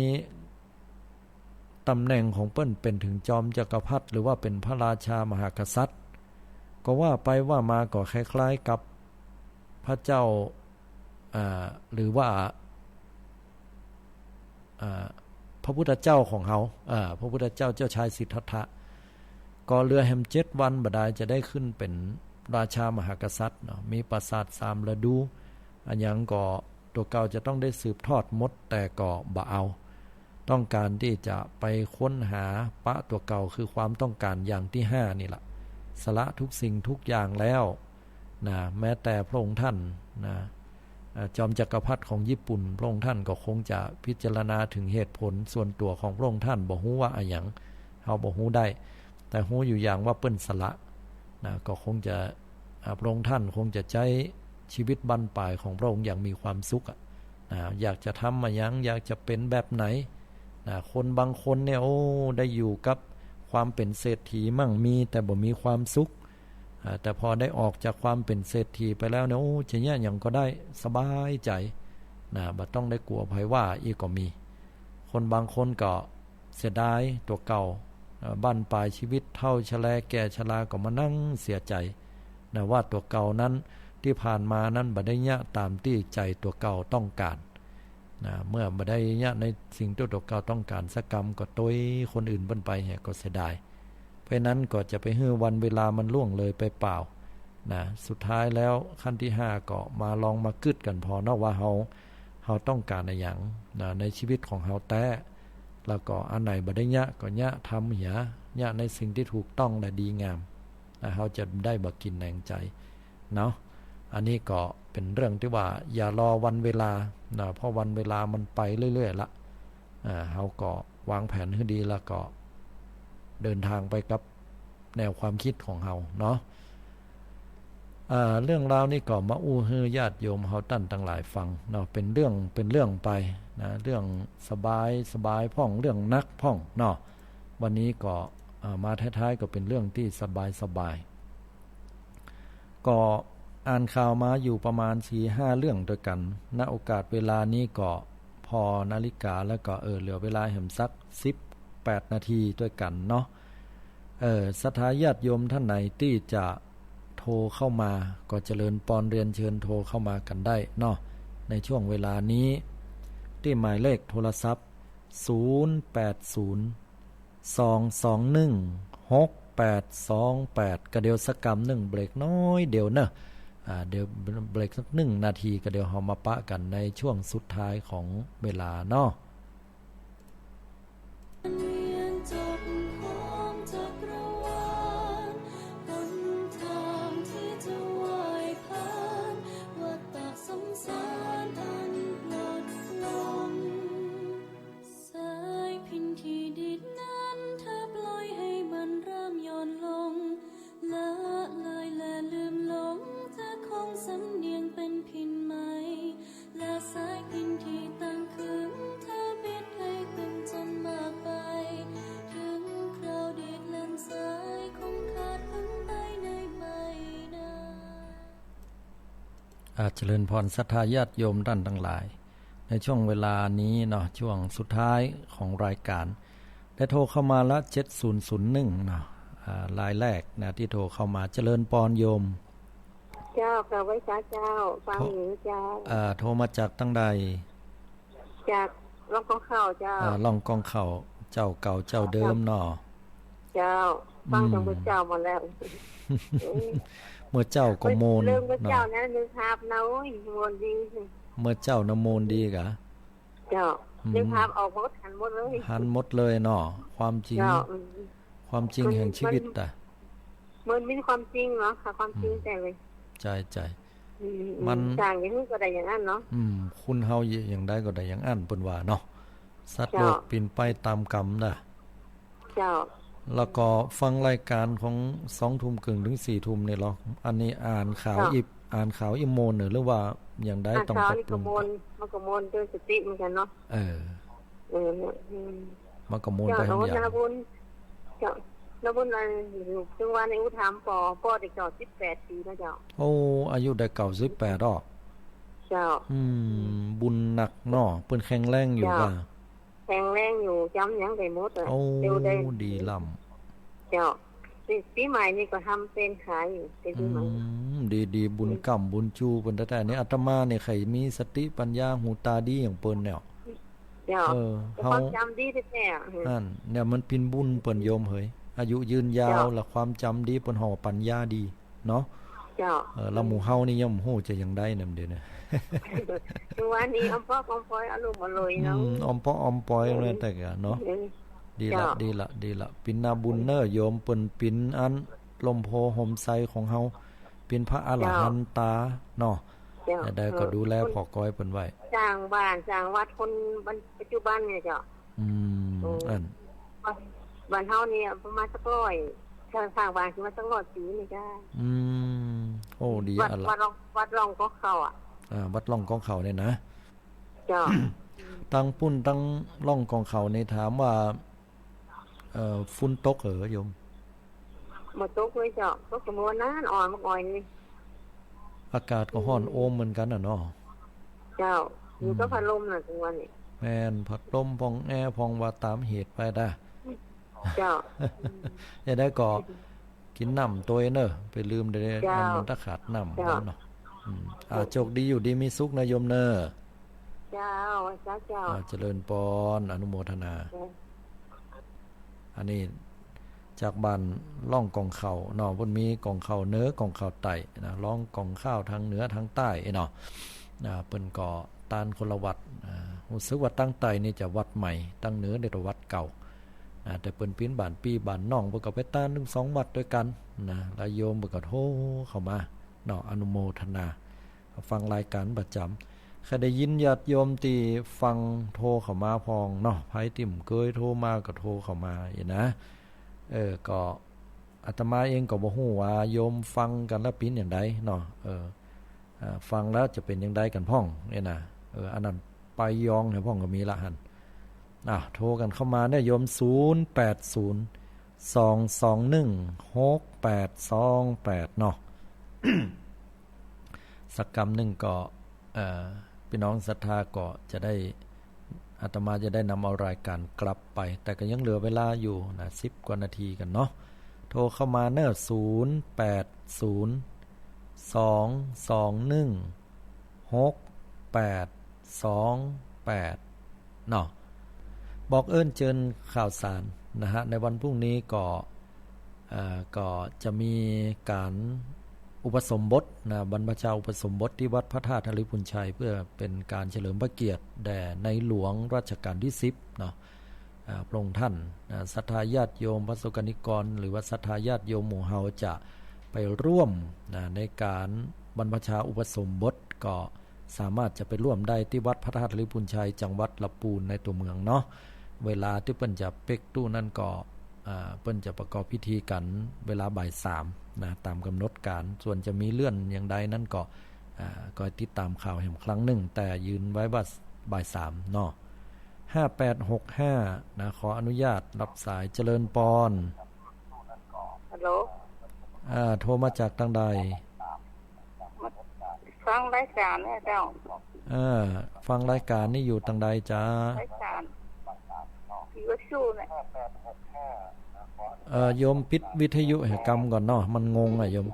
B: ตำแหน่งของเปิ้นเป็นถึงจอมจักรพรรดิหรือว่าเป็นพระราชามหากษัตริย์ก็ว่าไปว่ามาก็คล้ายๆกับพระเจ้าหรือว่าพระพุทธเจ้าของเฮาพระพุทธเจ้าเจ้าชายสิทธัตถะก็เรือแฮม7วันบ่ได้จะได้ขึ้นเป็นราชามหากษัตริย์เนาะมีปราสาท3ฤดูอันยังก็ตัวเก่าจะต้องได้สืบทอดหมดแต่ก็บ่เอาต้องการที่จะไปค้นหาปะตัวเก่าคือความต้องการอย่างที่5นี่ล่ะสละทุกสิ่งทุกอย่างแล้วแม้แต่พระองค์ท่านจอมจักรพรรดิของญี่ปุ่นพระองค์ท่านก็คงจะพิจารณาถึงเหตุผลส่วนตัวของพระองค์ท่านบ่ฮู้ว่าอะหยังเฮาบ่ฮู้ได้แต่ฮู้อยู่อย่างว่าเปิ้นสละก็คงจะพระองค์ท่านคงจะใช้ชีวิตบั้นปลายของพระองค์อย่างมีความสุขอยากจะทำอะหยังอยากจะเป็นแบบไหนคนบางคนเนี่ยได้อยู่กับความเป็นเศรษฐีมั่งมีแต่บ่มีความสุขแต่พอได้ออกจากความเป็นเศรษฐีไปแล้วเนี่ยจะเนี่ยหยังก็ได้สบายใจบ่ต้องได้กลัวภัยว่าอีกก็มีคนบางคนก็เสียดายตัวเก่าบั้นปลายชีวิตเฒ่าชราแก่ชราก็มานั่งเสียใจว่าตัวเก่านั้นที่ผ่านมานั้นบ่ได้ยะตามที่ใจตัวเก่าต้องการเมื่อบ่ได้ยะในสิ่งที่ตัวเก่าต้องการสักกรรมก็ต้ยคนอื่นเพิ่นไปก็เสียดายเพราะนั้นก็จะไปให้วันเวลามันล่วงเลยไปเปล่าสุดท้ายแล้วขั้นที่5ก็มาลองมากึดกันพอเนาะว่าเฮาต้องการอะไรอย่างในชีวิตของเฮาแต่แล้วก็อันไหนบ่ได้ยะก็ยะทำยะในสิ่งที่ถูกต้องและดีงาม เขาจะได้บ่กินแรงใจเนาะอันนี้ก็เป็นเรื่องที่ว่าอย่ารอวันเวลานะเพราะวันเวลามันไปเรื่อยๆละเขาก็วางแผนให้ดีแล้วก็เดินทางไปกับแนวความคิดของเขาเนาะเรื่องราวนี้ก็มาอู้ฮือญาติโยมเฮาตั้นทั้งหลายฟังเนาะเป็นเรื่องไปนะเรื่องสบายพ่องเรื่องนักพ่องเนาะวันนี้ก็มาท้ายๆก็เป็นเรื่องที่สบายก็อ่านข่าวมาอยู่ประมาณ 4-5 เรื่องด้วยกันณโอกาสเวลานี้ก็พอนาฬิกาแล้วก็เหลือเวลาแห่มสัก18 นาทีด้วยกันเนาะศรัทธาญาติโยมท่านไหนที่จะโทรเข้ามาก็เจริญปอนเรียนเชิญโทรเข้ามากันได้เนาะในช่วงเวลานี้ที่หมายเลขโทรศัพท์080-221-6828ก็เดี๋ยวสักกำหนึ่งเบรกน้อยเดี๋ยวเนอะเดี๋ยวเบรกสัก1 นาทีก็เดี๋ยวเรามาปะกันในช่วงสุดท้ายของเวลาเนาะเจริญพรศรัทธาญาติโยมท่านทั้งหลายในช่วงเวลานี้เนาะช่วงสุดท้ายของรายการได้โทรเข้ามาละ7001เนาะรายแรกนะที่โทรเข้ามาเจริญพรโยม
A: เจ้าค่ะไว้เจ้าฟังอยู่เจ้า
B: โทรมาจากตั้งใด
A: จากล่องกองข้าวเจ้า
B: ล่องกองข้าวเจ้าเก่าเจ้าเดิมเนาะ
A: เจ้าฟังจากเจ้ามาแล้ว
B: เมื่อเจ้าก็โมน
A: เรื่องเจ้านั้นนึกภาพน้อยโมนดี
B: เมื่อเจ้านะโมนดีกะ
A: เจ้านึกภาพออกหมดหันหมดเลย
B: หันหมดเลยเนาะความจริงแห่งชีวิต
A: มันมีความจริงเนาะค่ะความจริงแต่เลย
B: ใจ
A: มันต่างอย่างนี้ก็ได้อย่างนั้นเนาะ
B: คุณเฮาอย่างใดก็ได้อย่างนั้นเปิ้นว่าเนาะสัตว์โลกปิ่นไปตามกรรมน่ะ
A: เจ้า
B: แล้วก็ฟังรายการของ20:30ถึง4:00นี่หรออันนี้อ่านข่าวอีโมนหรือว่าอย่างใดต้องปรับปรุง
A: มันก็โมนด้วยสติเหมือนกันเนาะ
B: มันก็โมนไปอย่างเจ้า
A: แล้วบุญอะไรอยู่ถึงวันในอุทามปอเด็กเจ้า18 ปีนะเจ้า
B: โอ้อายุได้98อ้อ
A: เจ้า
B: บุญหนักเนาะเพิ่นแข็งแรงอยู่ว่า
A: แข็งแรงอยู่จำยังได้หมดอ่ะ
B: เร็วได้ดีล่
A: ำเจ้าปีใหม่นี่ก็ทำเป็นขายอยู่เป็นปีใหม่
B: ดีบุญกรรมบุญจูเพิ่นแต่นี่อาตมาเนี่ยใครมีสติปัญญาหูตาดีอย่างเปิ้นเนี่ย
A: เจ้าความจำดีแท้
B: ๆนั่นเนี่ยมันเป็นบุญเปิ้นโยมเฮ้ยอายุยืนยาวและความจำดีเปิ้นห่อปัญญาดีเนาะ
A: เจ้า
B: แล้วหมู่เฮานี่ย่อมฮู้จะยังได้นำเด้อเนี่ย
A: วันนี้อมป้ออมปอยอารมณ์อร่อยเนาะ
B: อมป้ออมปอยเลยแต่ก็เนาะดีละปินนาบุญเนอโยมเปิ้นปินอันลมโพห่มไสของเฮาเป็นพระอรหันตาเนาะได้ก็ดูแลพ่อก้อยเปิ้นไว้
A: สร้างบ้านสร้างวัดคนปัจจุบันเนี่ยเจ้า
B: อัน
A: บ้านเฮานี่ประมาณสัก100สร้างบ้านคือว่าสัก100 ปีนี่จ้า
B: โอ้ดี
A: อะล่ะวัดรองก็เข้า
B: วัดร่องกองเขาเนี่ยนะ
A: จ้า
B: ตั้งปุ้นตั้งร่องกองเขาในถามว่าฝุ่นตกโยม
A: บ่ตกเลยเจ้าตกก็บ่นานอ่อนอ่อยนี่
B: อากาศก็ร้อนโอมเหมือนกันน่ะเนาะ
A: เจ้าอยู่กับพัดลมน่ะทุกวันนี้
B: แม่นพัดลมพองแอร์พองว่าตามเหตุไปได้
A: เจ้า
B: อย่าได้ก็กินน้ำตัวเนอะไปลืมได้มันตะขาดน้ำเนาะโชคดีอยู่ดีมีสุขนะโยมเนอ
A: เจ้า
B: เจริญพรอนุโมทนาอันนี้จากบ้านล่องกองเขาเนาะเพิ่นมีกองเขาเหนือกองเขาใต้นะล่องกองข้าวทางเหนือทางใต้เนาะเพิ่นก็ตานคนละวัดรู้สึกว่าตั้งใต้นี่จะวัดใหม่ตั้งเหนือได้วัดเก่า แต่เปิ้นปีนบ้านปีบ้านน้องเพิ่นก็ไปต้านถึง2วัดด้วยกันนะแล้วโยมเพิ่นก็โทรเข้ามาเนาะอนุโมทนาฟังรายการประจำใครได้ยินญาติโยมที่ฟังโทรเข้ามาพองเนาะไผติ่มเคยโทรมาก็โทรเข้ามาอีนะก็อาตมาเองก็บ่ฮู้ว่าโยมฟังกันแล้วเป็นอย่างใดเนาะฟังแล้วจะเป็นอย่างใดกันพ่องนี่นะอันนั้นไปยองเนี่ยพ่องก็มีละหั่นโทรกันเข้ามาได้โยม0802216828เนาะ สักกรรมหนึ่งก็พี่น้องศรัทธาก็จะได้อาตมาจะได้นำเอารายการกลับไปแต่ก็ยังเหลือเวลาอยู่นะ10 กว่านาทีกันเนาะโทรเข้ามาเนอะ0802216828เนาะบอกเจิญข่าวสารนะฮะในวันพรุ่งนี้ก็จะมีการอุปสมบทนะบรรพชาอุปสมบทที่วัดพระธาตุธริพุนชัยเพื่อเป็นการเฉลิมพระเกียรติแด่ในหลวงรัชกาลที่10เนาะพระองค์ท่านศรัทธาญาติโยมพระสงฆ์นิกรหรือว่าศรัทธาญาติโยมหมู่เฮาจะไปร่วมในการบรรพชาอุปสมบทก็สามารถจะไปร่วมได้ที่วัดพระธาตุธริพุนชัยจังหวัดลำพูนในตัวเมืองเนาะเวลาที่เปิ้นจะเป๊กตู้นั่นก็เปิ้นจะประกอบพิธีกันเวลาบ่าย3นะตามกำหนดการส่วนจะมีเลื่อนอย่างใดนั้นก็ติดตามข่าวแห่งครั้งหนึ่งแต่ยืนไว้ว่าบ่าย3เนาะ5865นะขออนุญาตรับสายเจริญปอน
D: ฮัลโหล
B: โทรมาจากทางใด
D: ฟังรายการเนี่ยเจ้า
B: ฟังรายการนี่อยู่ทางใดจ้าร
D: ายการพี่วัชูเนี่ย
B: โยมปิดวิทยุให้กรรมก่อนเนาะมันงงโยม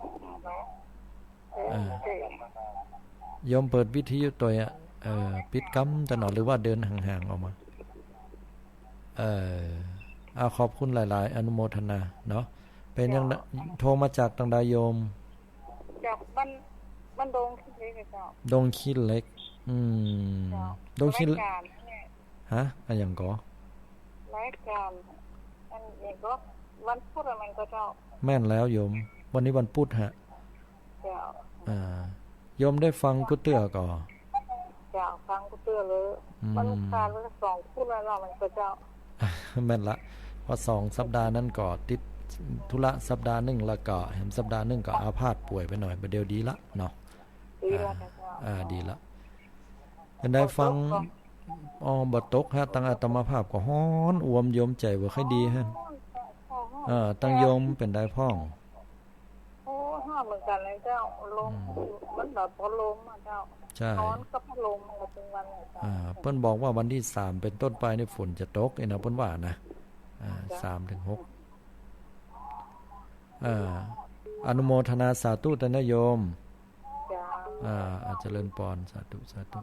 B: โยมเปิดวิทยุตัวปิดกรรมตลอดหรือว่าเดินห่างๆออกมาขอบคุณหลายๆอนุโมทนาเนาะเป็นยังโทรมาจากทางใดโยม
D: จากบ้านดงขี้เล็กเจ้า
B: ดงขี้เล็กดงขี้เล็กฮะอะไรอย่างก่อ
D: รายการอันนี้ก็วันพุธมันก็เจ้า
B: แม่นแล้วโยมวันนี้วันพุธฮะ
D: เจ้า
B: โยมได้ฟังกุเตื้อก่อ
D: เจ้าฟังกุเตื้อเลยวันการวัน2พุธแล้วมันก็เจ้า
B: แม่นละพอ2สัปดาห์นั้นก็ติดธุระสัปดาห์นึงแล้วก็แถมสัปดาห์นึงก็อาพาธป่วยไปหน่อยประเดี๋ยวดีละเนาะ
D: ดีละ
B: ดีละได้ฟังบ่ตกฮะตั้งอาตมาภาพก็ฮ้อนอวมโยมใจบ่ค่อยดีฮะตั้งโยมเป็นได้พ่อง
D: ห้ามเหมือนกันเลยเจ้าลมมันแบบพอลมเจ้า
B: ใช่
D: นอนกับพัดลมมันก็เป็นวัน
B: เพิ่นบอกว่าวันที่3เป็นต้นไปในฝนจะตกนะเพิ่นว่านะ3 ถึง 6อนุโมทนาสาธุตนะโยมเจริญปอนสาธุสาธุ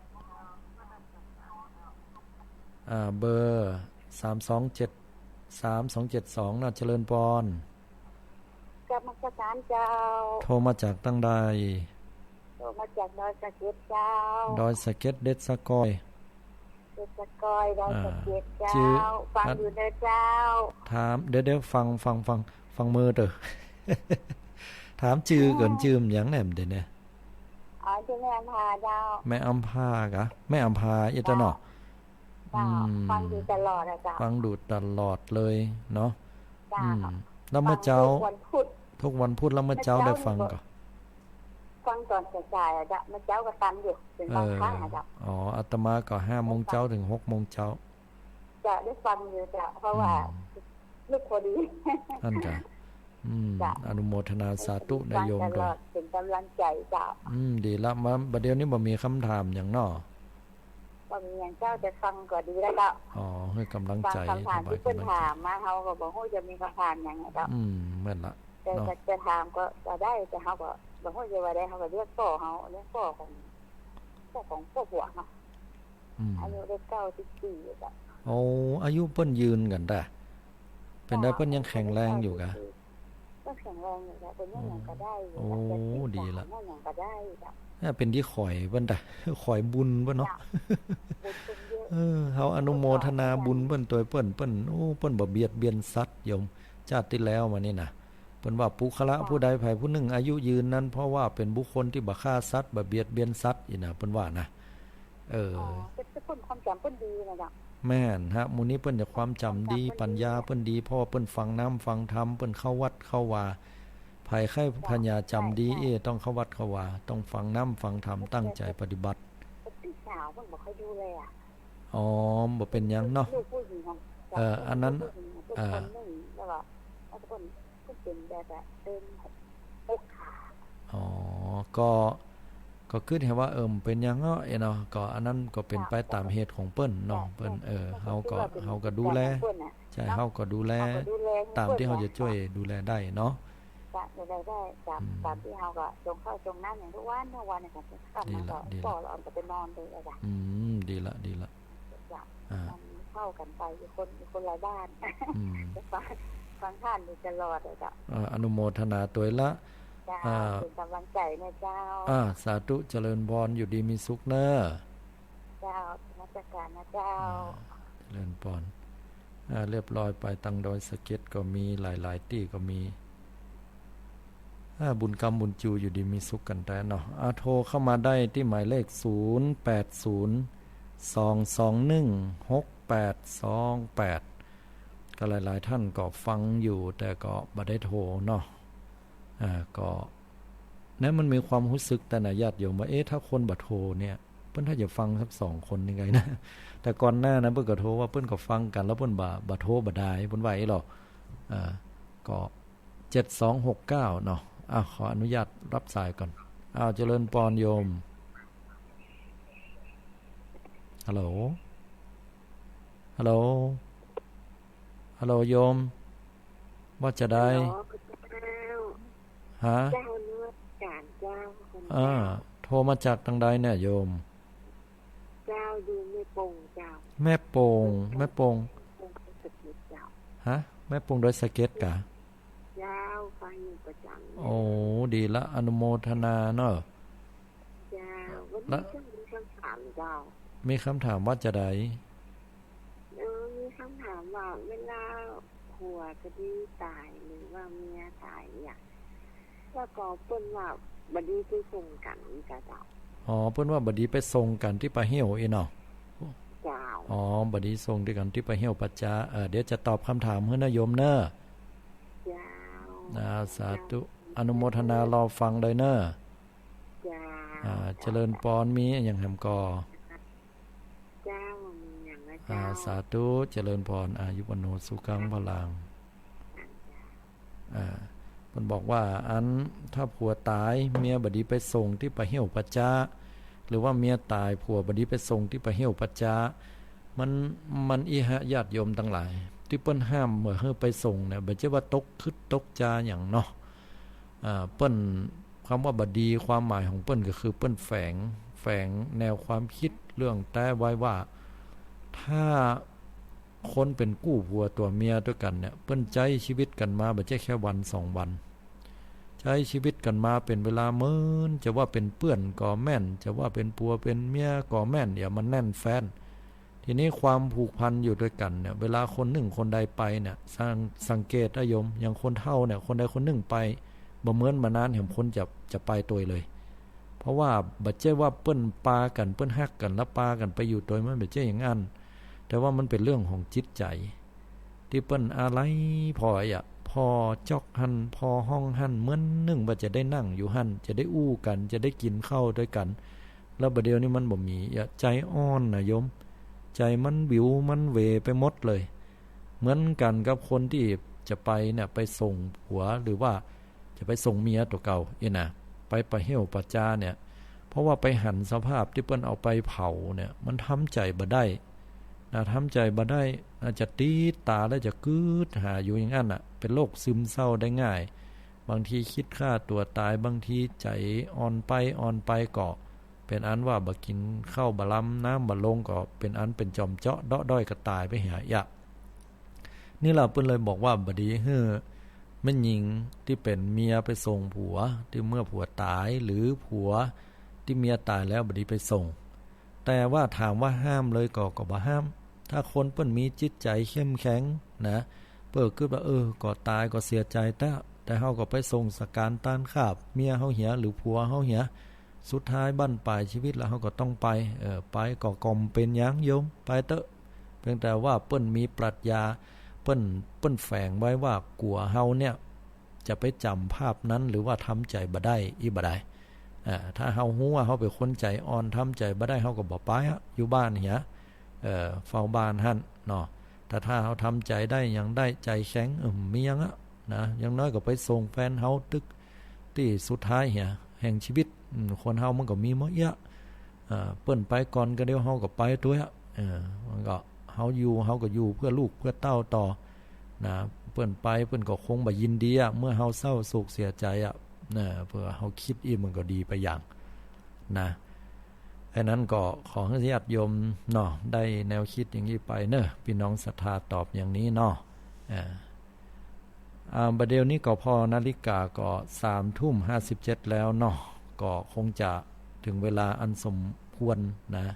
B: เบอร์327322น่ะเจริญปอน
D: กับมัสการเจ้า
B: โทรมาจากตั้งใด
D: โทรมาจากดอยสะเก็ดเจ้า
B: ดอยสะเก็ดเด็ดสะกอย
D: เด็ดสะกอยดอยสะเก็ดเจ้าฟังอยู่เด้อเจ้า
B: ถามเดี๋ยวฟังมือเด้อถามชื่อเกินชื่อหยังแหนมเด้เนี่ย
D: ชื่อแม่อำภาเจ้า
B: แม่อำภากะแม่อำภาอีตะเนาะ
D: ฟังดูตลอดนะจ๊ะ
B: ฟังดูตลอดเลยเนาะแล้วเมื่อเจ้าทุกวันพุธแล้วเมื่อเจ้าได้ฟังก็
D: ฟังตอนสายๆจ้ะเมื่อเจ้าก็ฟังอยู่เป็นบางครั้งจ้ะ
B: อาตมาก็5 โมงเช้าถึง6 โมงเช้า
D: จะได้ฟังอยู่จ้ะเพราะว่าลูกพอดี
B: นั่นจ้ะอนุโมทนาสาธุนายโยมด้วย
D: เป็นกำลังใจจ้ะ
B: ดีละมาบัดเดี๋ยวนี้บ่มีคำถามหยังเนาะ
D: บ่มีหยังเจ้าจะฟังก็ดีแล้วจ้ะ
B: ให้กำลังใจ
D: คำถามที่เพิ่นถามมาเฮาก็บ่ฮู้จะมีคำถามหยังจ้ะ
B: แม่นละ
D: แต่จะถามก็ได้แต่เฮาก็บ่ฮู้จะว่าได้เฮาก็เรียกพ่อเฮาเรียกพ่อของพ่อหัวเนาะอายุได้94จ้ะ
B: อายุเพิ่นยืนกันได้เป็นได้เพิ่นยังแข็งแรงอยู่กะ
D: ก็แข็งแรงอยู่แล้วเป็นยังก็ได้
B: ดีละ
D: ยังก็ได้จ้ะ
B: เป็นที่ข่อยเพิ่นได้ข่อยบุญเพิ่นเนาะ เฮาอนุโมทนาบุญเปิ้นตัวเปิ้นโอ้เปิ้นบ่เบียดเบียนสัตว์โยมชาติที่แล้วมานี่น่ะเปิ้นว่าปุคละผู้ใดไผผู้หนึ่งอายุยืนนั้นเพราะว่าเป็นบุคคลที่บ่ฆ่าสัตว์บ่เบียดเบียนสัตว์อีน่ะเปิ้นว่านะ
D: เป็นคนความจำเปิ้นดีนะจ๊ะ
B: แม่นฮะหมู่นี้เปิ้นจะความจำดีปัญญาเปิ้นดีเพราะเปิ้นฟังน้ำฟังธรรมเปิ้นเข้าวัดเข้าวาไผไข้ปัญญาจำดีต้องเข้าวัดเข้าวาต้องฟังน้ำฟังธรรมตั้งใจปฏิบัติ
D: พี่สาวเพิ่นบ่ค่อยดูแล
B: อ๋อบ่เป็นหยังเนาะอันนั้น
D: คนนึงแล้วก็คนเป็นแบบเป็นอกขา
B: อ๋อก็คิดให้ว่าเป็นหยังเนาะเนาะก็อันนั้นก็เป็นไปตามเหตุของเปิ้นเนาะเปิ้นเฮาก็ดูแลใช่เฮาก็ดูแลตามที่เฮาจะช่วยดูแลได้เนาะ
D: ได้ตามที่เฮาก็จงเข้าจงน้ำอย่างทุกวันเนี่ยก็ค่ำก็ก็เราเอาไปนอนเลยจ้ะ
B: ดีละ
D: เข้ากันไปคนหลายบ้านฟังท่านอยู่ตลอดเลยจ้ะ
B: อนุโมทนาตัวละ
D: เป็นกำลังใจนะเจ้า
B: สาธุเจริญพรอยู่ดีมีสุขเนอะ
D: เจ้านักการนะเจ้า
B: เจริญพรเรียบร้อยไปตังดอยสะเก็ดก็มีหลายที่ก็มีบุญกรรมบุญจูอยู่ดีมีสุขกันแต่เนาะโทรเข้ามาได้ที่หมายเลข0802216828ก็หลายๆท่านก็ฟังอยู่แต่ก็บ่ได้โทรเนาะก็นั้นมันมีความรู้สึกแต่น่ะญาติโยมว่าถ้าคนบ่โทรเนี่ยเพิ่นถ้าจะฟังสัก2คนยังไงนะแต่ก่อนหน้านั้นเพิ่นก็โทรว่าเพิ่นก็ฟังกันแล้วเพิ่นบ่โทรบ่ได้เพิ่นว่าหรอกก็7269เนาะขออนุญาตรับสายก่อนเจริญพรโยมฮัลโหลโยมว่าจะได้ฮะ
D: เจ้าเนื้อการเจ้า
B: โทรมาจากทางใดเนี่ยโยม
D: เจ้าดูแม่ปงเจ้า
B: แม่ปงฮะแม่ปงโดยสะเก็ดกะ
D: เจ้าฟังอยู่ประจำ
B: โอ้ดีละอนุโมทนาเนาะ
D: เจ้าวันนี้มีคำถามเจ้า
B: มีคำถามว่าจะได้
D: มีคำถามว่าเวลาผัวคดีตายหรือว่าเมียตายเนี่ยแล้วก็เปิ้นว่าบดีไปส่งกันจ้ะเจ้า
B: เปิ้นว่าบดีไปส่งกันที่ปะเหี่ยวเนาะ
D: เจ้า
B: บดีส่งด้วยกันที่ปะเหี่ยวปัจจาเดี๋ยวจะตอบคำถามเพื่อนโยมเนอะสาธุอนุโมทนารอฟังเลยเนอะเจริญพรมีอย่างแหมกอสาธุเจริญพรอายุวโนสุขังพลังมันบอกว่าถ้าผัวตายเมียบดีไปส่งที่ปะเหี่ยวปัจจาหรือว่าเมียตายผัวบดีไปส่งที่ปะเหี่ยวปัจจามันญาติโยมทั้งหลายที่เปิ้นห้ามเมื่อไปส่งเนี่ยบ่ใช่ว่าตกจาอย่างเนาะเปิ้นคำว่าบดีความหมายของเปิ้นก็คือเปิ้นแฝงแนวความคิดเรื่องแต่ไว้ว่าถ้าคนเป็นกู้ผัวตัวเมียด้วยกันเนี่ยเปิ้นใจชีวิตกันมาบ่ใช่แค่วัน2วันใช้ชีวิตกันมาเป็นเวลามื้อจะว่าเป็นเพื่อนก็แม่นจะว่าเป็นผัวเป็นเมียก็แม่นอย่ามันแน่นแฟ้นทีนี้ความผูกพันอยู่ด้วยกันเนี่ยเวลาคนหนึ่งคนใดไปเนี่ยสังเกตโยมอย่างคนเฒ่าเนี่ยคนใดคนหนึ่งไปบ่เหมือนมานานเห็นคนจะไปตัวเลยเพราะว่าบ่ใช่ว่าเปิ้นปากันเปิ้นฮักกันแล้วปากันไปอยู่ตัวมันบ่ใช่อย่างนั้นแต่ว่ามันเป็นเรื่องของจิตใจที่เปิ้นอะไรพอจอกหันพอห้องหันเหมือนนึงว่าจะได้นั่งอยู่หันจะได้อู้กันจะได้กินข้าวด้วยกันแล้วบัดเดี๋ยวนี้มันบ่มีใจอ่อนนะโยมใจมันวิวมันเวไปหมดเลยเหมือนกันกับคนที่จะไปเนี่ยไปส่งผัวหรือว่าจะไปส่งเมียตัวเก่านะไปปะเหี่ยวปะจาเนี่ยเพราะว่าไปหันสภาพที่เปิ้นเอาไปเผาเนี่ยมันทำใจบ่ได้ทำใจบ่ได้จะตีตาแล้วจะกืดหาอยู่อย่างนั้นเป็นโรคซึมเศร้าได้ง่ายบางทีคิดฆ่าตัวตายบางทีใจอ่อนไปก็เป็นอันว่าบ่กินข้าวบ่ล้ำน้ำบ่ลงก็เป็นอันเป็นจอมเจาะด้อยก็ตายไปหายะนี่ล่ะเพิ่นเลยบอกว่าบ่ดีแม่หญิงที่เป็นเมียไปส่งผัวที่เมื่อผัวตายหรือผัวที่เมียตายแล้วบ่ดีไปส่ง แต่ว่าถามว่าห้ามเลยก็บ่ห้ามถ้าคนเปิ้นมีจิตใจเข้มแข็งนะเปิ้นคือว่าก็ตายก็เสียใจแต่เฮาก็ไปส่งสการต้านขาบเมียเฮาเหียหรือผัวเฮาเหียสุดท้ายบั้นปลายชีวิตแล้วเฮาก็ต้องไปไปก็กลมเป็นหยังโยมไปเถอะเพียงแต่ว่าเปิ้นมีปรัชญาเปิ้นแฝงไว้ว่ากลัวเฮาเนี่ยจะไปจำภาพนั้นหรือว่าทำใจบ่ได้อีบ่ได้ถ้าเฮาฮู้ว่าเฮาเป็นคนใจอ่อนทำใจบ่ได้เฮาก็บ่ไปอยู่บ้านเหียเฝ้าบ้านหั่นเนาะแต่ถ้าเฮาทำใจได้ยังได้ใจแข็งมีหยังนะอย่างน้อยก็ไปส่งแฟนเฮาตึกที่สุดท้ายเหียแห่งชีวิตคนเฮามันก็มีหมดเปิ้นไปก่อนก็เดี๋ยวเฮาก็ไปตัวมันก็เฮาก็อยู่เพื่อลูกเพื่อเต้าต่อนะเปิ้นไปเปิ้นก็คงบ่ยินดีเมื่อเฮาเศร้าโศกเสียใจเพื่อเฮาคิดอีกมันก็ดีไปอย่างนะดังนั้นก็ขอให้ญาติโยมเนาะได้แนวคิดอย่างนี้ไปเนอะพี่น้องศรัทธาตอบอย่างนี้เนาะบัดเดี๋ยวนี้ก็พอนาฬิกาก็3:57แล้วเนาะก็คงจะถึงเวลาอันสมควรนะ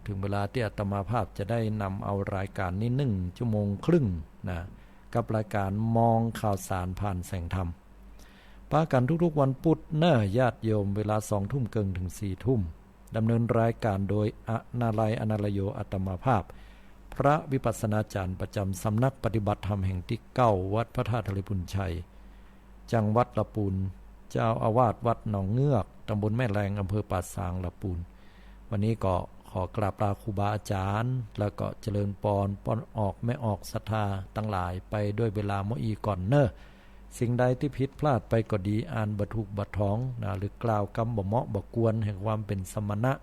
B: ถึงเวลาที่อาตมาภาพจะได้นำเอารายการนี้1 ชั่วโมงครึ่งนะกับรายการมองข่าวสารผ่านแสงธรรมปากันทุกๆวันพุธเนอะญาติโยมเวลา 20:00 นถึง 4:00 นดำเนินรายการโดยอนาลัยอนาลโยอาตมาภาพพระวิปัสสนาจารย์ประจำสำนักปฏิบัติธรรมแห่งที่9วัดพระธาตุทะเลพุนชัยจังหวัดละปูนเจ้าอาวาสวัดหนองเงือกตำบลแม่แรงอำเภอป่าซางละปูนวันนี้ก็ขอกราบลาครูบาอาจารย์แล้วก็เจริญปอนออกไม่ออกศรัทธาตั้งหลายไปด้วยเวลามื้ออีก่อนเนอะสิ่งใดที่ผิดพลาดไปก็ดีอ่านบ่ถูกบ่ท้องนะหรือกล่าวคำบ่เหมาะบ่ควรแห่งความเป็นสมณะ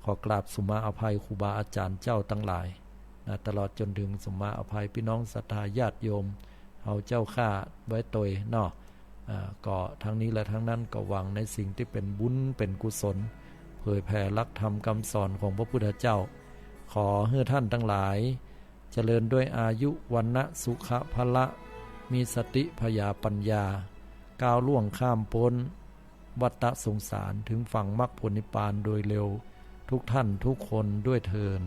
B: ขอกราบสุมาอภัยครูบาอาจารย์เจ้าทั้งหลายนะตลอดจนถึงสุมาอภัยพี่น้องศรัทธาญาติโยมเฮาเจ้าข้าไว้ตยเนาะก็ทั้งนี้และทั้งนั้นก็หวังในสิ่งที่เป็นบุญเป็นกุศลเผยแผ่หลักธรรมคำสอนของพระพุทธเจ้าขอให้ท่านทั้งหลายเจริญด้วยอายุวันนะสุขะพละมีสติพยาปัญญาก้าวล่วงข้ามพ้นวัฏสงสารถึงฝั่งมรรคผลนิพพานโดยเร็วทุกท่านทุกคนด้วยเถิด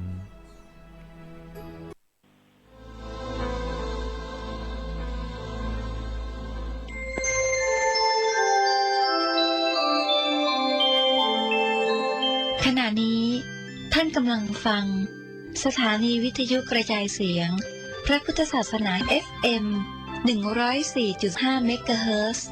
E: ขณะนี้ท่านกำลังฟังสถานีวิทยุกระจายเสียงพระพุทธศาสนา FM 104.5 เมกะเฮิรตซ์